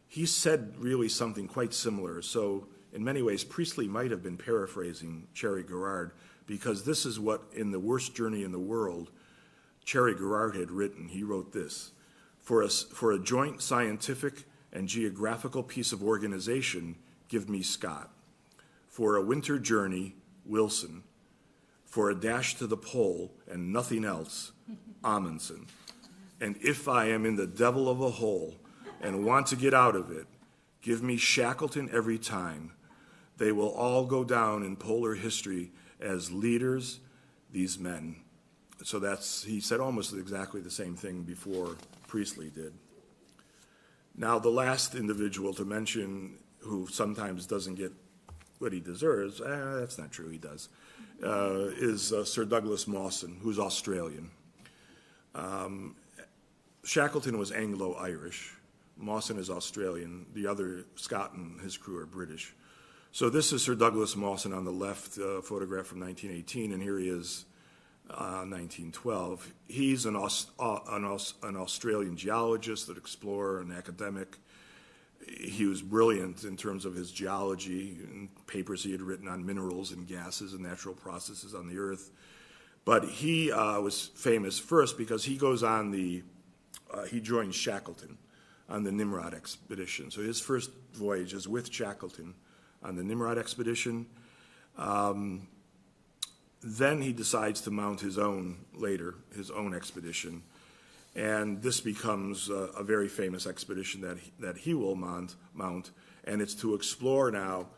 Speaker 1: He said really something quite similar. So in many ways, Priestley might have been paraphrasing Cherry Garrard, because this is what, in The Worst Journey in the World, Cherry Garrard had written. He wrote this: For a joint scientific and geographical piece of organization, give me Scott. For a winter journey, Wilson. For a dash to the pole and nothing else, Amundsen. And if I am in the devil of a hole and want to get out of it, give me Shackleton every time. They will all go down in polar history as leaders, these men. So he said almost exactly the same thing before Priestley did. Now, the last individual to mention who sometimes doesn't get what he deserves, that's not true, he does, is Sir Douglas Mawson, who's Australian. Shackleton was Anglo-Irish. Mawson is Australian. The other, Scott and his crew, are British. So this is Sir Douglas Mawson on the left, photograph from 1918, and here he is, 1912. He's an Australian geologist, an explorer, an academic. He was brilliant in terms of his geology and papers he had written on minerals and gases and natural processes on the Earth. But he was famous first because he goes on he joins Shackleton on the Nimrod expedition. So his first voyage is with Shackleton on the Nimrod expedition. Then he decides to mount his own expedition. And this becomes a very famous expedition that he will mount, and it's to explore now.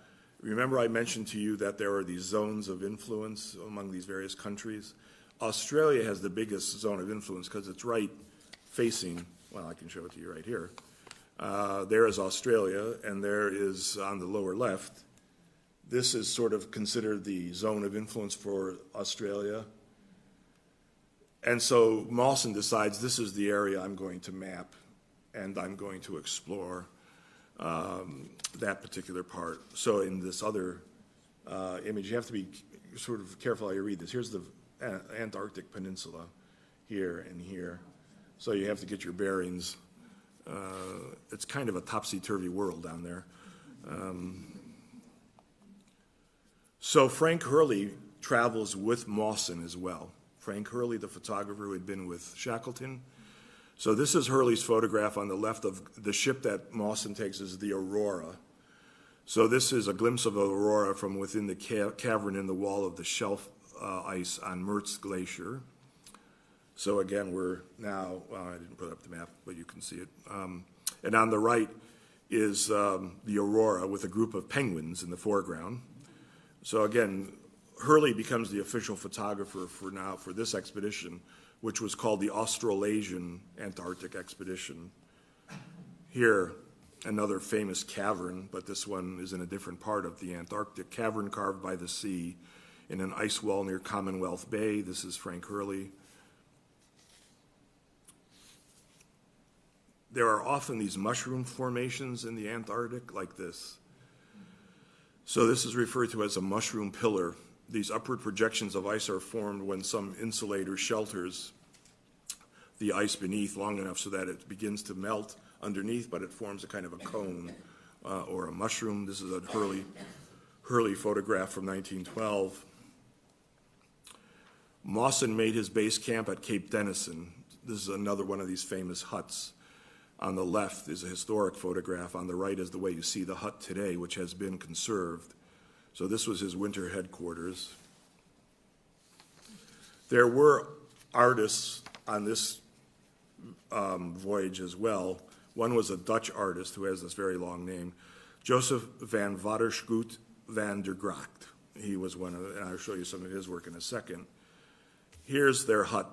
Speaker 1: Remember I mentioned to you that there are these zones of influence among these various countries. Australia has the biggest zone of influence because it's right facing, well, I can show it to you right here. There is Australia, and there is, on the lower left,
Speaker 2: This is sort of considered the zone of influence for Australia. And so Mawson decides this is the area I'm going to map, and I'm going to explore that particular part. So in this other image, you have to be sort of careful how you read this. Here's the Antarctic Peninsula here and here. So you have to get your bearings. It's kind of a topsy-turvy world down there. So Frank Hurley travels with Mawson as well. Frank Hurley, the photographer who had been with Shackleton. So this is Hurley's photograph on the left of the ship that Mawson takes is the Aurora. So this is a glimpse of Aurora from within the cavern in the wall of the shelf ice on Mertz Glacier. So again, we're now, well, I didn't put up the map, but you can see it. And on the right is the Aurora with a group of penguins in the foreground. So again, Hurley becomes the official photographer for this expedition, which was called the Australasian Antarctic Expedition. Here, another famous cavern, but this one is in a different part of the Antarctic, cavern carved by the sea in an ice wall near Commonwealth Bay. This is Frank Hurley. There are often these mushroom formations in the Antarctic like this. So this is referred to as a mushroom pillar. These upward projections of ice are formed when some insulator shelters the ice beneath long enough so that it begins to melt underneath, but it forms a kind of a cone or a mushroom. This is a Hurley photograph from 1912. Mawson made his base camp at Cape Denison. This is another one of these famous huts. On the left is a historic photograph. On the right is the way you see the hut today, which has been conserved. So this was his winter headquarters. There were artists on this voyage as well. One was a Dutch artist who has this very long name, Joseph van Waterschoot van der Gracht. He was one of, and I'll show you some of his work in a second. Here's their hut.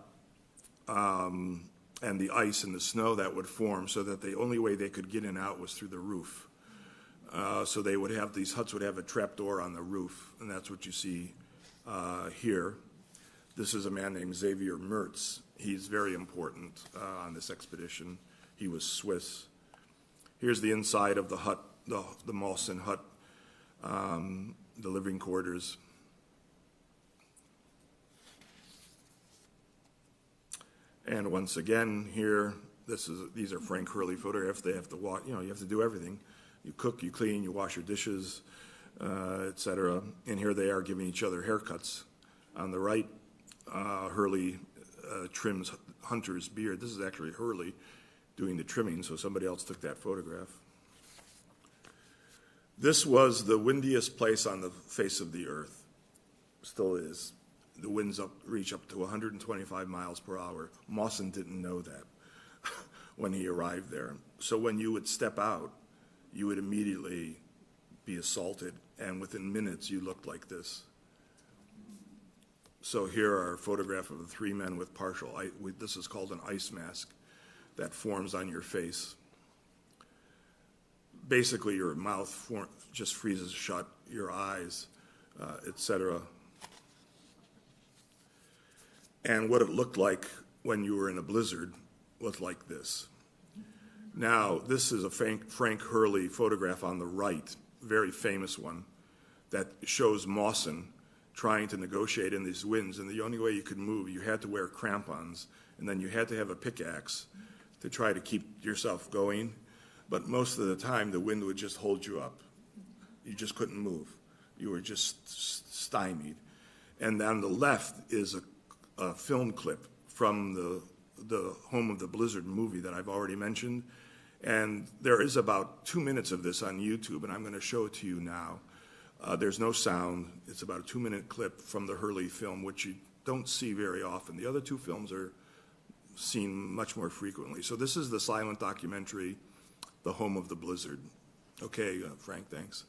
Speaker 2: And the ice and the snow that would form, so that the only way they could get in and out was through the roof. So they would have, these huts would have a trapdoor on the roof, and that's what you see here. This is a man named Xavier Mertz. He's very important on this expedition. He was Swiss. Here's the inside of the hut, the Mawson hut, the living quarters. And once again, here, these are Frank Hurley photographs. They have to walk, you have to do everything. You cook, you clean, you wash your dishes, etc. And here they are giving each other haircuts. On the right, Hurley trims Hunter's beard. This is actually Hurley doing the trimming, so somebody else took that photograph. This was the windiest place on the face of the earth. Still is. The winds reach up to 125 miles per hour. Mawson didn't know that when he arrived there. So when you would step out, you would immediately be assaulted, and within minutes you looked like this. So here are a photograph of the three men with partial ice. This is called an ice mask that forms on your face. Basically, your mouth just freezes shut, your eyes, etc. And what it looked like when you were in a blizzard was like this. Now, this is a Frank Hurley photograph on the right, very famous one, that shows Mawson trying to negotiate in these winds, and the only way you could move, you had to wear crampons, and then you had to have a pickaxe to try to keep yourself going. But most of the time, the wind would just hold you up. You just couldn't move. You were just stymied. And on the left is a film clip from the Home of the Blizzard movie that I've already mentioned. And there is about 2 minutes of this on YouTube, and I'm going to show it to you now. There's no sound. It's about a 2-minute clip from the Hurley film, which you don't see very often. The other two films are seen much more frequently. So this is the silent documentary, The Home of the Blizzard. Okay, Frank, thanks.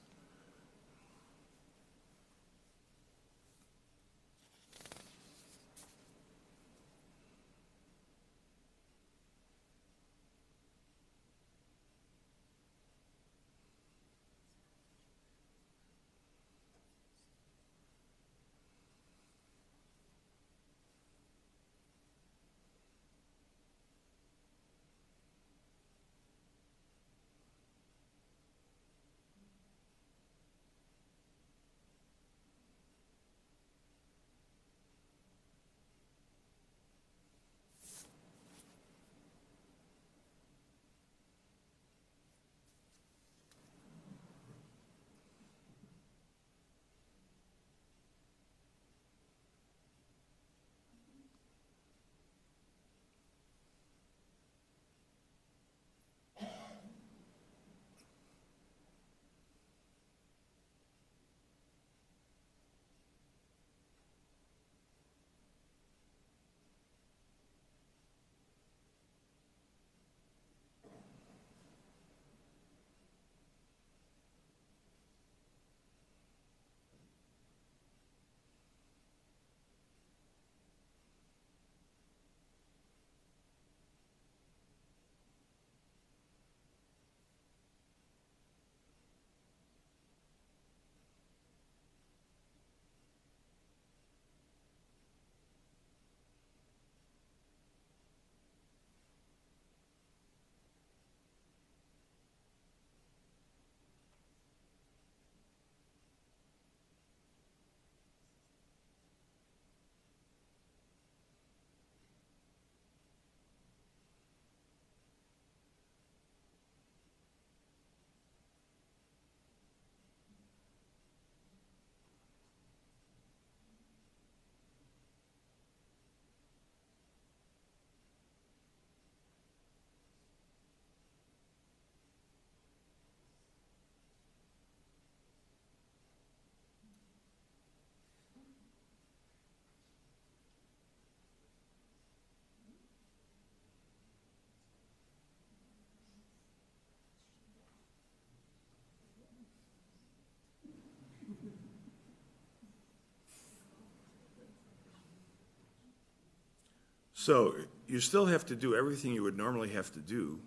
Speaker 2: So you still have to do everything you would normally have to do.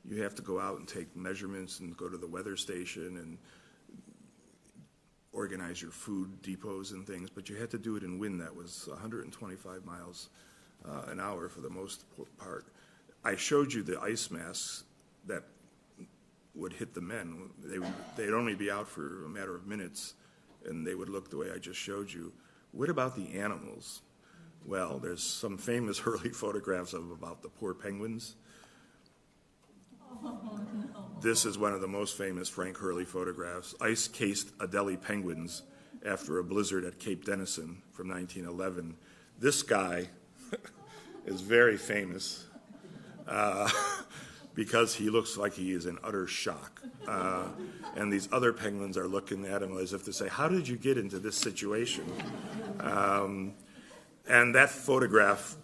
Speaker 2: You have to go out and take measurements and go to the weather station and organize your food depots and things, but you had to do it in wind that was 125 miles an hour for the most part. I showed you the ice masks that would hit the men. They'd only be out for a matter of minutes, and they would look the way I just showed you. What about the animals? Well, there's some famous early photographs about the poor penguins. This is one of the most famous Frank Hurley photographs. Ice-cased Adelie penguins after a blizzard at Cape Denison from 1911. This guy is very famous because he looks like he is in utter shock. And these other penguins are looking at him as if to say, how did you get into this situation? And that photograph,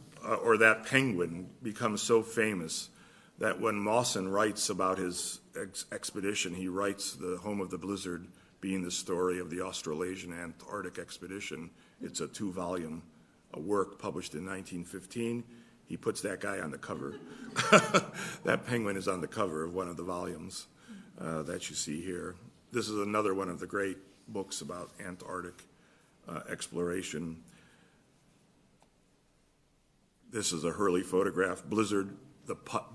Speaker 2: or that penguin, becomes so famous that when Mawson writes about his expedition, he writes The Home of the Blizzard being the story of the Australasian Antarctic expedition. It's a 2-volume work published in 1915. He puts that guy on the cover. That penguin is on the cover of one of the volumes that you see here. This is another one of the great books about Antarctic exploration. This is a Hurley photograph. Blizzard,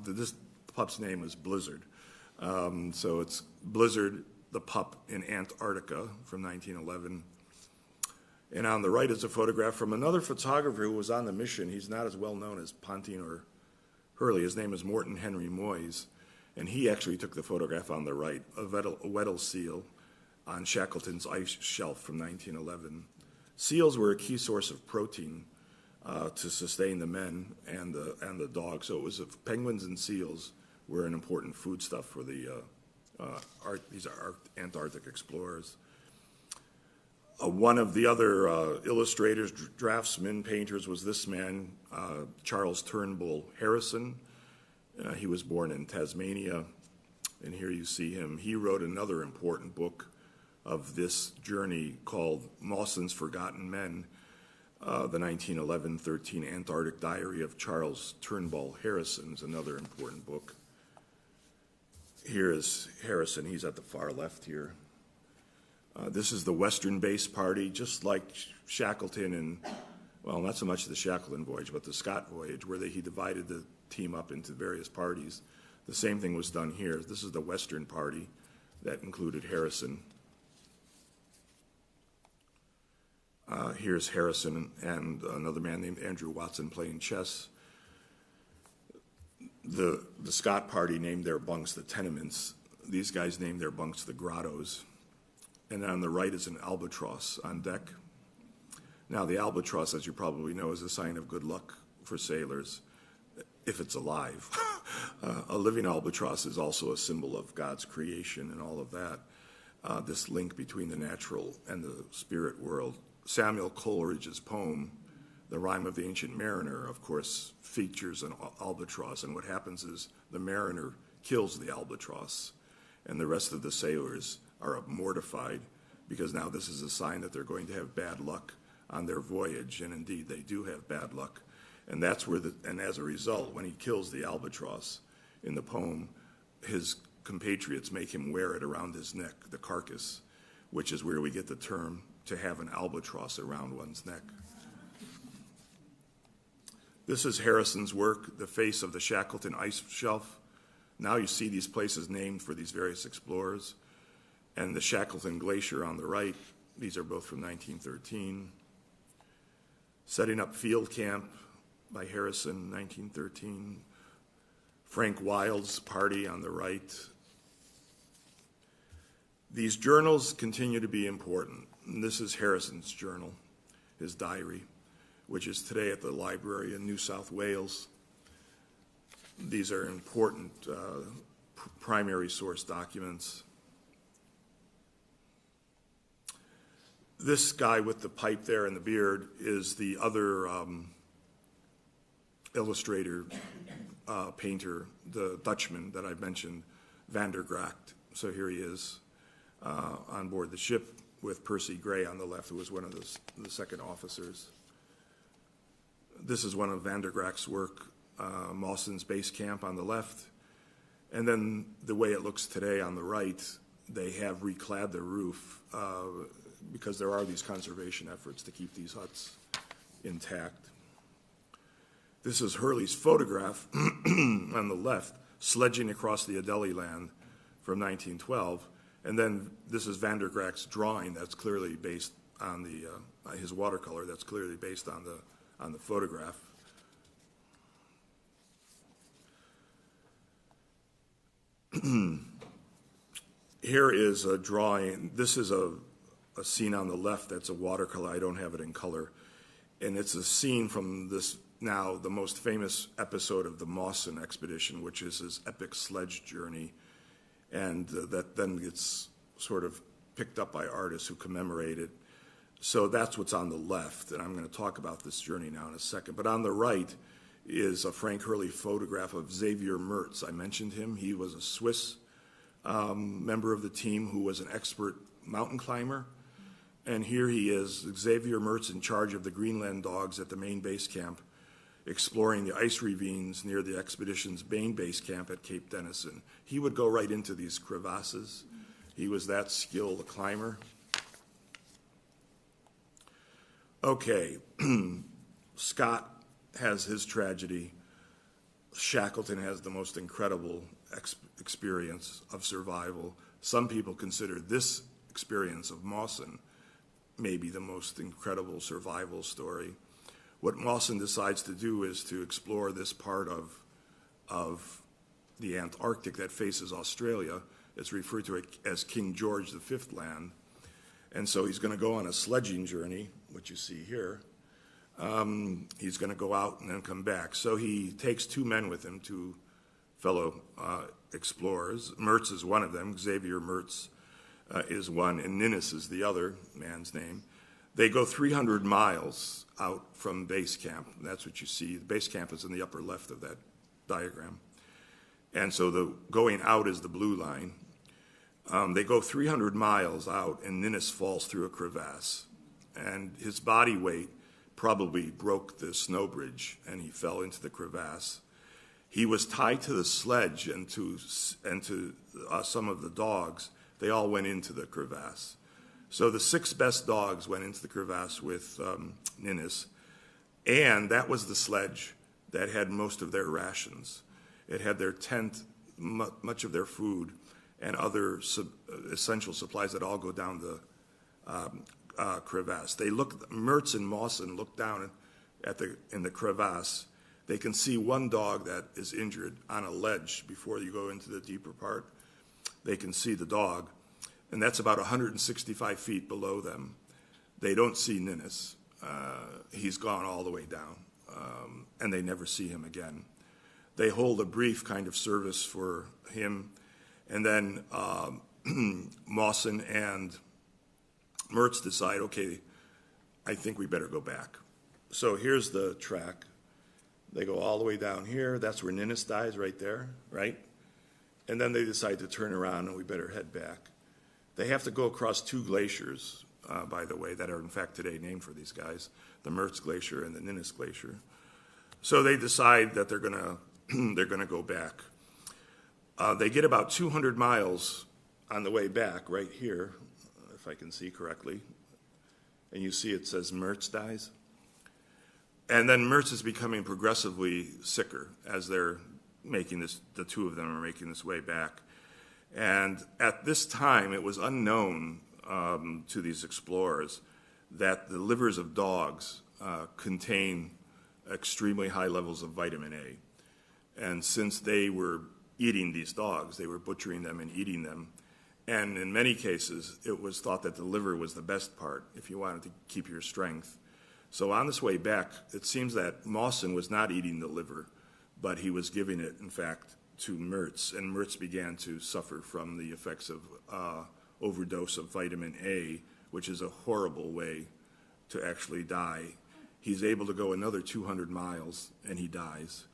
Speaker 2: this pup's name is Blizzard. So it's Blizzard, the pup in Antarctica from 1911. And on the right is a photograph from another photographer who was on the mission. He's not as well known as Ponting or Hurley. His name is Morton Henry Moyes. And he actually took the photograph on the right, a Weddell seal on Shackleton's ice shelf from 1911. Seals were a key source of protein to sustain the men and the dogs. So it was penguins and seals were an important foodstuff for these Antarctic explorers. One of the other illustrators, draftsmen, painters was this man, Charles Turnbull Harrison. He was born in Tasmania, and here you see him. He wrote another important book of this journey called Mawson's Forgotten Men, the 1911-13 Antarctic Diary of Charles Turnbull Harrison is another important book. Here is Harrison. He's at the far left here. This is the Western Base Party, just like Shackleton and, well, not so much the Shackleton voyage, but the Scott voyage, where he divided the team up into various parties. The same thing was done here. This is the Western Party that included Harrison. Here's Harrison and another man named Andrew Watson playing chess. The Scott Party named their bunks the tenements. These guys named their bunks the grottos. And on the right is an albatross on deck. Now, the albatross, as you probably know, is a sign of good luck for sailors, if it's alive. A living albatross is also a symbol of God's creation and all of that, this link between the natural and the spirit world. Samuel Coleridge's poem, The Rime of the Ancient Mariner, of course, features an albatross, and what happens is the mariner kills the albatross, and the rest of the sailors are mortified because now this is a sign that they're going to have bad luck on their voyage, and indeed they do have bad luck. And that's where and as a result, when he kills the albatross in the poem, his compatriots make him wear it around his neck, the carcass, which is where we get the term to have an albatross around one's neck. This is Harrison's work, The Face of the Shackleton Ice Shelf. Now you see these places named for these various explorers. And the Shackleton Glacier on the right, these are both from 1913. Setting Up Field Camp by Harrison, 1913. Frank Wild's Party on the right. These journals continue to be important. And this is Harrison's journal, his diary, which is today at the library in New South Wales. These are important primary source documents. This guy with the pipe there and the beard is the other illustrator, painter, the Dutchman that I mentioned, Van der Gracht. So here he is on board the ship with Percy Gray on the left, who was one of the second officers. This is one of Van der Gracht's work, Mawson's base camp on the left. And then the way it looks today on the right, they have reclad the roof because there are these conservation efforts to keep these huts intact. This is Hurley's photograph on the left, sledging across the Adelie land from 1912. And then this is Van der Gracht's drawing that's clearly based on his watercolor that's clearly based on the photograph. Here is a drawing. This is a scene on the left that's a watercolor. I don't have it in color. And it's a scene from this, now the most famous episode of the Mawson expedition, which is his epic sledge journey. And that then gets sort of picked up by artists who commemorate it. So that's what's on the left, and I'm going to talk about this journey now in a second. But on the right is a Frank Hurley photograph of Xavier Mertz. I mentioned him. He was a Swiss member of the team who was an expert mountain climber. And here he is, Xavier Mertz, in charge of the Greenland dogs at the main base camp, exploring the ice ravines near the expedition's main base camp at Cape Denison. He would go right into these crevasses. He was that skilled a climber. Okay, Scott has his tragedy. Shackleton has the most incredible experience of survival. Some people consider this experience of Mawson maybe the most incredible survival story. What Mawson decides to do is to explore this part of the Antarctic that faces Australia. It's referred to as King George V land. And so he's going to go on a sledging journey, which you see here. He's going to go out and then come back. So he takes two men with him, two fellow explorers. Mertz is one of them. Xavier Mertz is one, and Ninnis is the other man's name. They go 300 miles out from base camp. That's what you see. The base camp is in the upper left of that diagram. And so the going out is the blue line. They go 300 miles out, and Ninnis falls through a crevasse. And his body weight probably broke the snow bridge, and he fell into the crevasse. He was tied to the sledge and to some of the dogs. They all went into the crevasse. So the 6 best dogs went into the crevasse with Ninnis, and that was the sledge that had most of their rations. It had their tent, much of their food, and other essential supplies that all go down the crevasse. Mertz and Mawson look down in the crevasse. They can see one dog that is injured on a ledge before you go into the deeper part. They can see the dog, and that's about 165 feet below them. They don't see Ninnis. He's gone all the way down, and they never see him again. They hold a brief kind of service for him, and then Mawson and Mertz decide, okay, I think we better go back. So here's the track. They go all the way down here. That's where Ninnis dies, right there, right? And then they decide to turn around and we better head back. They have to go across 2 glaciers, by the way, that are in fact today named for these guys, the Mertz Glacier and the Ninnis Glacier. So they decide that they're gonna go back. They get about 200 miles on the way back, right here, if I can see correctly. And you see it says Mertz dies. And then Mertz is becoming progressively sicker as they're making this, the two of them are making this way back. And at this time, it was unknown to these explorers that the livers of dogs contain extremely high levels of vitamin A. And since they were eating these dogs, they were butchering them and eating them. And in many cases, it was thought that the liver was the best part if you wanted to keep your strength. So on this way back, it seems that Mawson was not eating the liver, but he was giving it, in fact, to Mertz, and Mertz began to suffer from the effects of overdose of vitamin A, which is a horrible way to actually die. He's able to go another 200 miles, and he dies.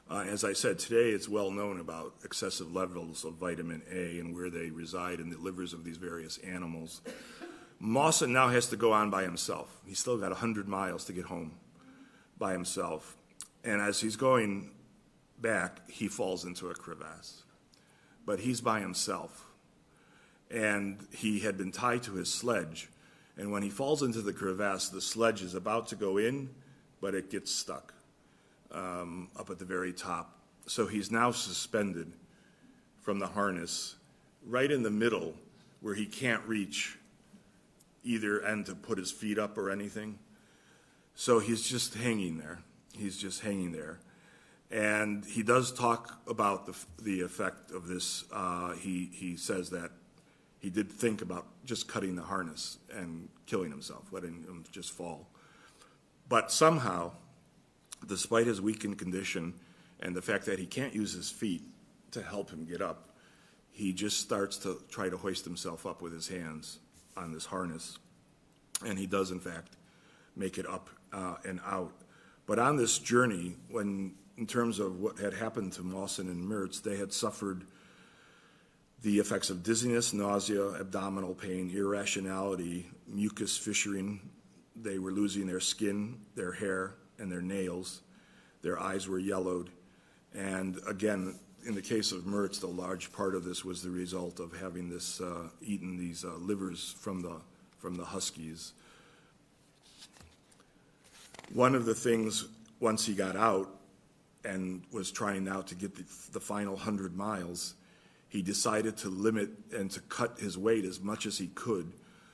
Speaker 2: As I said, today it's well known about excessive levels of vitamin A and where they reside in the livers of these various animals. Mawson now has to go on by himself. He's still got 100 miles to get home.
Speaker 1: by himself. And as he's going back, he falls into a crevasse. But he's by himself. And he had been tied to his sledge. And when he falls into the crevasse, the sledge is about to go in, but it gets stuck up at the very top. So he's now suspended from the harness right in the middle where he can't reach either end to put his feet up or anything. So he's just hanging there. He's just hanging there. And he does talk about the effect of this. He says that he did think about just cutting the harness and killing himself, letting him just fall. But somehow, despite his weakened condition and the fact that he can't use his feet to help him get up, he just starts to try to hoist himself up with his hands on this harness. And he does, in fact, make it up and out. But on this journey, in terms of what had happened to Mawson and Mertz, they had suffered the effects of dizziness, nausea, abdominal pain, irrationality, mucus fissuring. They were losing their skin, their hair, and their nails. Their eyes were yellowed. And again, in the case of Mertz, the large part of this was the result of having this eaten these livers from the huskies. One of the things, once he got out and was trying now to get the final 100 miles, he decided to limit and to cut his weight as much as he could.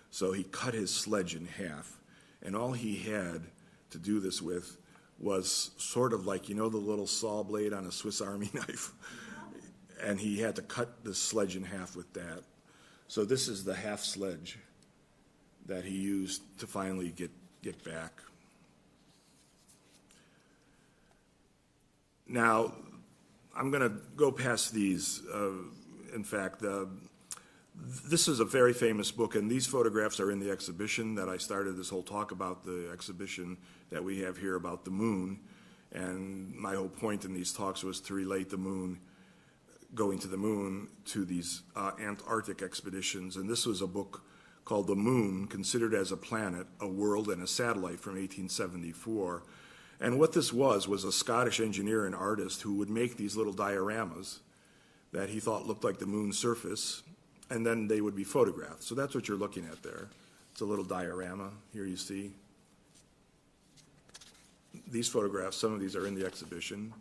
Speaker 1: So he cut his sledge in half. And all he had to do this with was sort of like, the little saw blade on a Swiss Army knife. And he had to cut the sledge in half with that. So this is the half sledge that he used to finally get back. Now, I'm going to go past these. In fact, this is a very famous book, and these photographs are in the exhibition that I started this whole talk about, the exhibition that we have here about the moon. And my whole point in these talks was to relate the moon, going to the moon, to these Antarctic expeditions. And this was a book called The Moon, Considered as a Planet, a World and a Satellite from 1874. And what this was a Scottish engineer and artist who would make these little dioramas that he thought looked like the moon's surface, and then they would be photographed. So that's what you're looking at there. It's a little diorama. Here you see these photographs. Some of these are in the exhibition.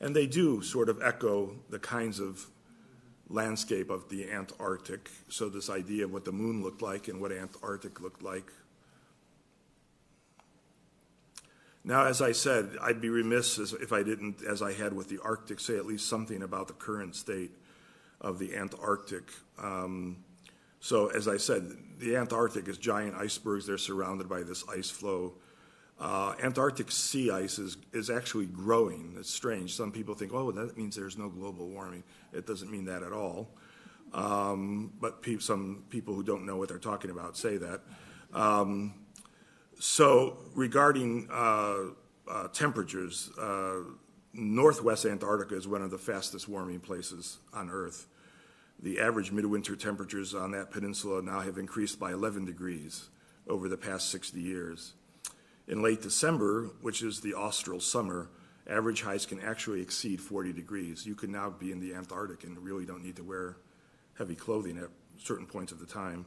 Speaker 1: And they do sort of echo the kinds of landscape of the Antarctic. So this idea of what the moon looked like and what Antarctic looked like. Now, as I said, I'd be remiss if I didn't, as I had with the Arctic, say at least something about the current state of the Antarctic. So as I said, the Antarctic is giant icebergs. They're surrounded by this ice flow. Antarctic sea ice is actually growing. It's strange. Some people think, oh, that means there's no global warming. It doesn't mean that at all. But some people who don't know what they're talking about say that. So regarding temperatures, northwest Antarctica is one of the fastest warming places on Earth. The average midwinter temperatures on that peninsula now have increased by 11 degrees over the past 60 years. In late December, which is the austral summer, average highs can actually exceed 40 degrees. You can now be in the Antarctic and really don't need to wear heavy clothing at certain points of the time.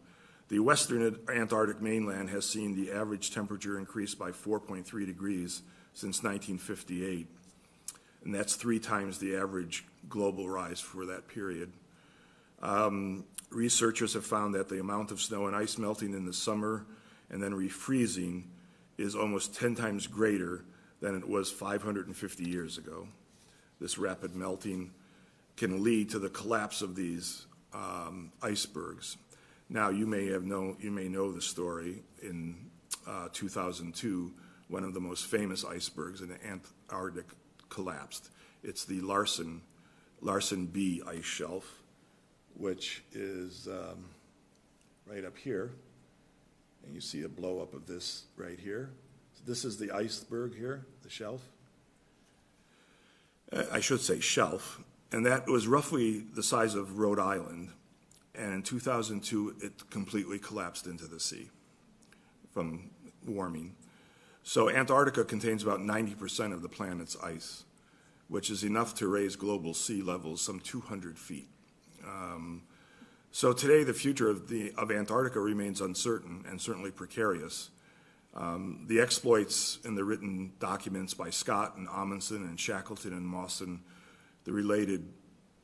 Speaker 1: The western Antarctic mainland has seen the average temperature increase by 4.3 degrees since 1958, and that's 3 times the average global rise for that period. Researchers have found that the amount of snow and ice melting in the summer and then refreezing is almost 10 times greater than it was 550 years ago. This rapid melting can lead to the collapse of these icebergs. Now, you may know the story. In 2002, one of the most famous icebergs in the Antarctic collapsed. It's the Larsen B ice shelf, which is right up here. And you see a blow up of this right here. So this is the iceberg here, the shelf. I should say shelf. And that was roughly the size of Rhode Island. And in 2002, it completely collapsed into the sea from warming. So Antarctica contains about 90% of the planet's ice, which is enough to raise global sea levels some 200 feet. So today, the future of Antarctica remains uncertain and certainly precarious. The exploits in the written documents by Scott and Amundsen and Shackleton and Mawson, the related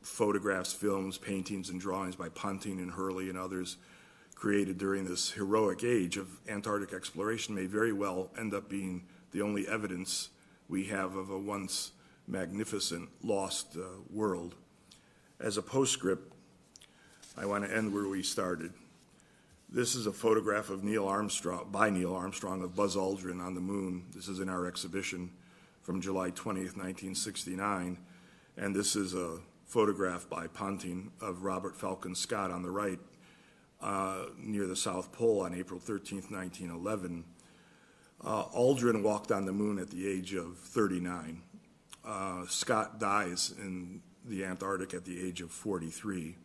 Speaker 1: photographs, films, paintings, and drawings by Ponting and Hurley and others created during this heroic age of Antarctic exploration may very well end up being the only evidence we have of a once magnificent lost world. As a postscript, I want to end where we started. This is a photograph of by Neil Armstrong of Buzz Aldrin on the moon. This is in our exhibition from July 20th, 1969. And this is a photograph by Ponting of Robert Falcon Scott on the right near the South Pole on April 13th, 1911. Aldrin walked on the moon at the age of 39. Scott dies in the Antarctic at the age of 43.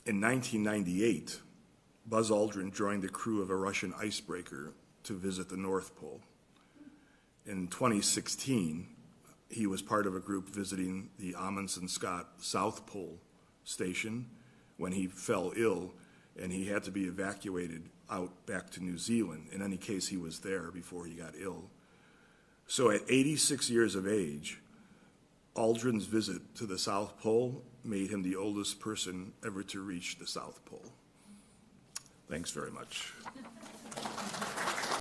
Speaker 1: In 1998, Buzz Aldrin joined the crew of a Russian icebreaker to visit the North Pole. In 2016, he was part of a group visiting the Amundsen-Scott South Pole station when he fell ill and he had to be evacuated out back to New Zealand. In any case, he was there before he got ill. So at 86 years of age, Aldrin's visit to the South Pole made him the oldest person ever to reach the South Pole. Thanks very much.